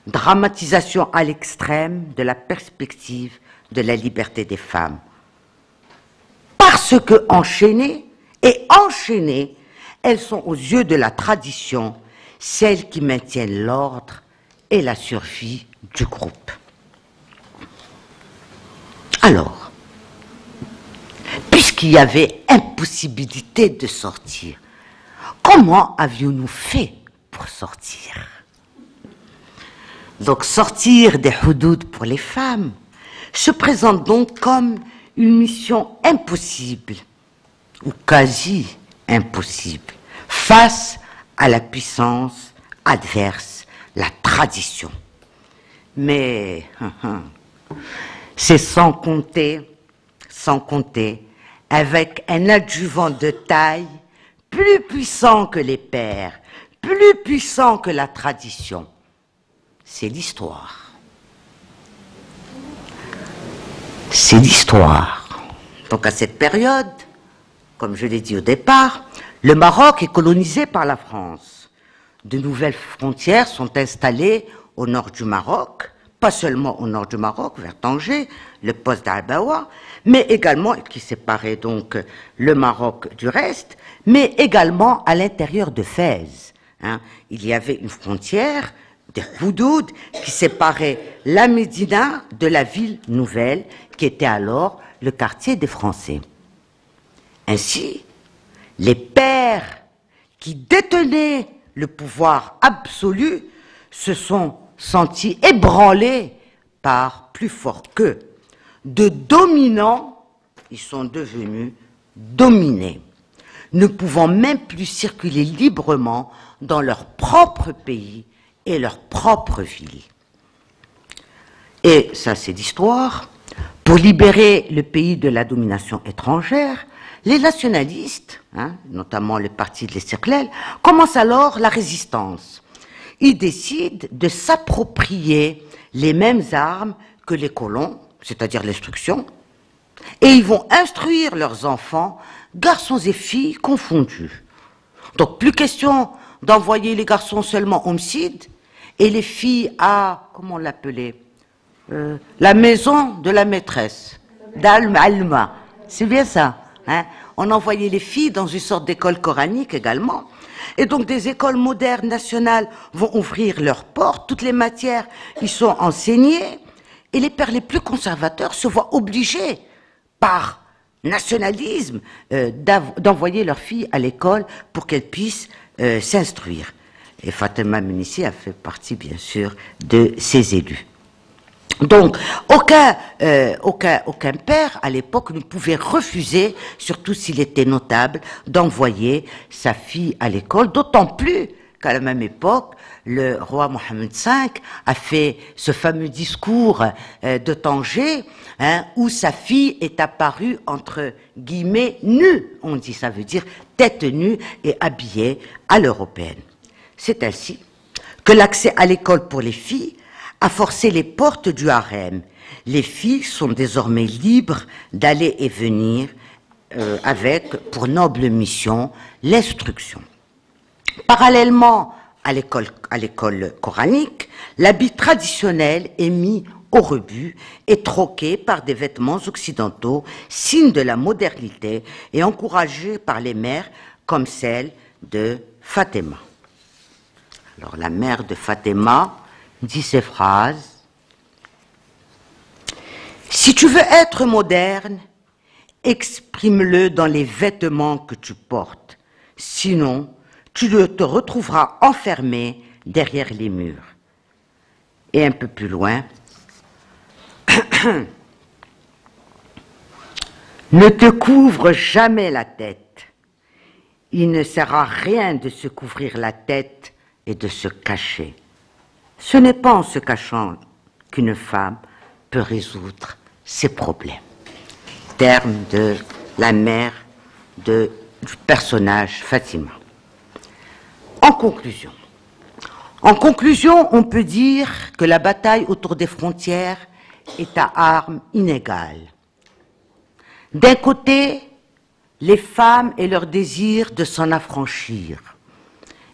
Dramatisation à l'extrême de la perspective de la liberté des femmes. Parce que enchaînées, elles sont aux yeux de la tradition celles qui maintiennent l'ordre et la survie du groupe. Alors, puisqu'il y avait impossibilité de sortir, comment avions-nous fait pour sortir? Donc sortir des houdoud pour les femmes se présente donc comme une mission impossible, ou quasi impossible, face à la puissance adverse, la tradition. Mais c'est sans compter, avec un adjuvant de taille plus puissant que les pères, plus puissant que la tradition. C'est l'histoire. C'est l'histoire. Donc à cette période, comme je l'ai dit au départ, le Maroc est colonisé par la France. De nouvelles frontières sont installées au nord du Maroc, pas seulement au nord du Maroc, vers Tanger, le poste d'Abawa, mais également, qui séparait donc le Maroc du reste, mais également à l'intérieur de Fès. Il y avait une frontière des houdoud qui séparait la Médina de la ville nouvelle, qui était alors le quartier des Français. Ainsi, les pères qui détenaient le pouvoir absolu se sont sentis ébranlés par plus fort qu'eux. De dominants, ils sont devenus dominés, ne pouvant même plus circuler librement dans leur propre pays et leur propre ville. Et ça, c'est l'histoire. Pour libérer le pays de la domination étrangère, les nationalistes, notamment le parti de l'Istiqlal, commencent alors la résistance. Ils décident de s'approprier les mêmes armes que les colons, c'est-à-dire l'instruction, et ils vont instruire leurs enfants, garçons et filles confondus. Donc plus question d'envoyer les garçons seulement au Msid et les filles à, comment on l'appelait, la maison de la maîtresse, d'Al-Alma. C'est bien ça. On envoyait les filles dans une sorte d'école coranique également, Et donc des écoles modernes nationales vont ouvrir leurs portes, toutes les matières y sont enseignées, et les pères les plus conservateurs se voient obligés, par nationalisme, d'envoyer leurs filles à l'école pour qu'elles puissent s'instruire. Et Fatima Mernissi a fait partie, bien sûr, de ces élus. Donc, aucun père, à l'époque, ne pouvait refuser, surtout s'il était notable, d'envoyer sa fille à l'école, d'autant plus qu'à la même époque, le roi Mohammed V a fait ce fameux discours de Tanger, où sa fille est apparue entre guillemets nue, on dit, ça veut dire tête nue et habillée à l'européenne. C'est ainsi que l'accès à l'école pour les filles a forcé les portes du harem. Les filles sont désormais libres d'aller et venir avec, pour noble mission, l'instruction. Parallèlement à l'école coranique, l'habit traditionnel est mis au rebut et troqué par des vêtements occidentaux, signe de la modernité et encouragé par les mères comme celle de Fatima. Alors la mère de Fatima dit ces phrases: « Si tu veux être moderne, exprime-le dans les vêtements que tu portes, sinon tu te retrouveras enfermé derrière les murs. » Et un peu plus loin, « Ne te couvre jamais la tête. Il ne sert à rien de se couvrir la tête et de se cacher. Ce n'est pas en se cachant qu'une femme peut résoudre ses problèmes. » Terme de la mère du personnage Fatima. En conclusion, on peut dire que la bataille autour des frontières est à armes inégales. D'un côté, les femmes et leur désir de s'en affranchir,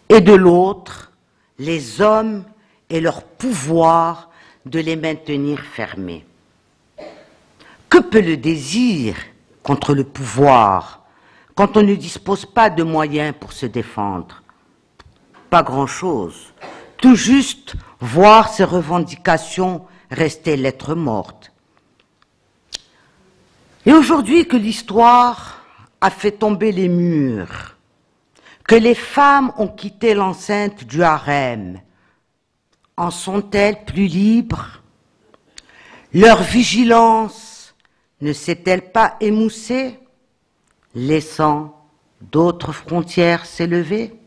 et de l'autre, les hommes et leur pouvoir de les maintenir fermés. Que peut le désir contre le pouvoir quand on ne dispose pas de moyens pour se défendre? Pas grand-chose. Tout juste voir ses revendications rester lettre morte. Et aujourd'hui que l'histoire a fait tomber les murs, que les femmes ont quitté l'enceinte du harem, en sont-elles plus libres? Leur vigilance ne s'est-elle pas émoussée, laissant d'autres frontières s'élever?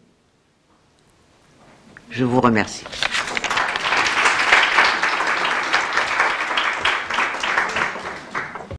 Je vous remercie.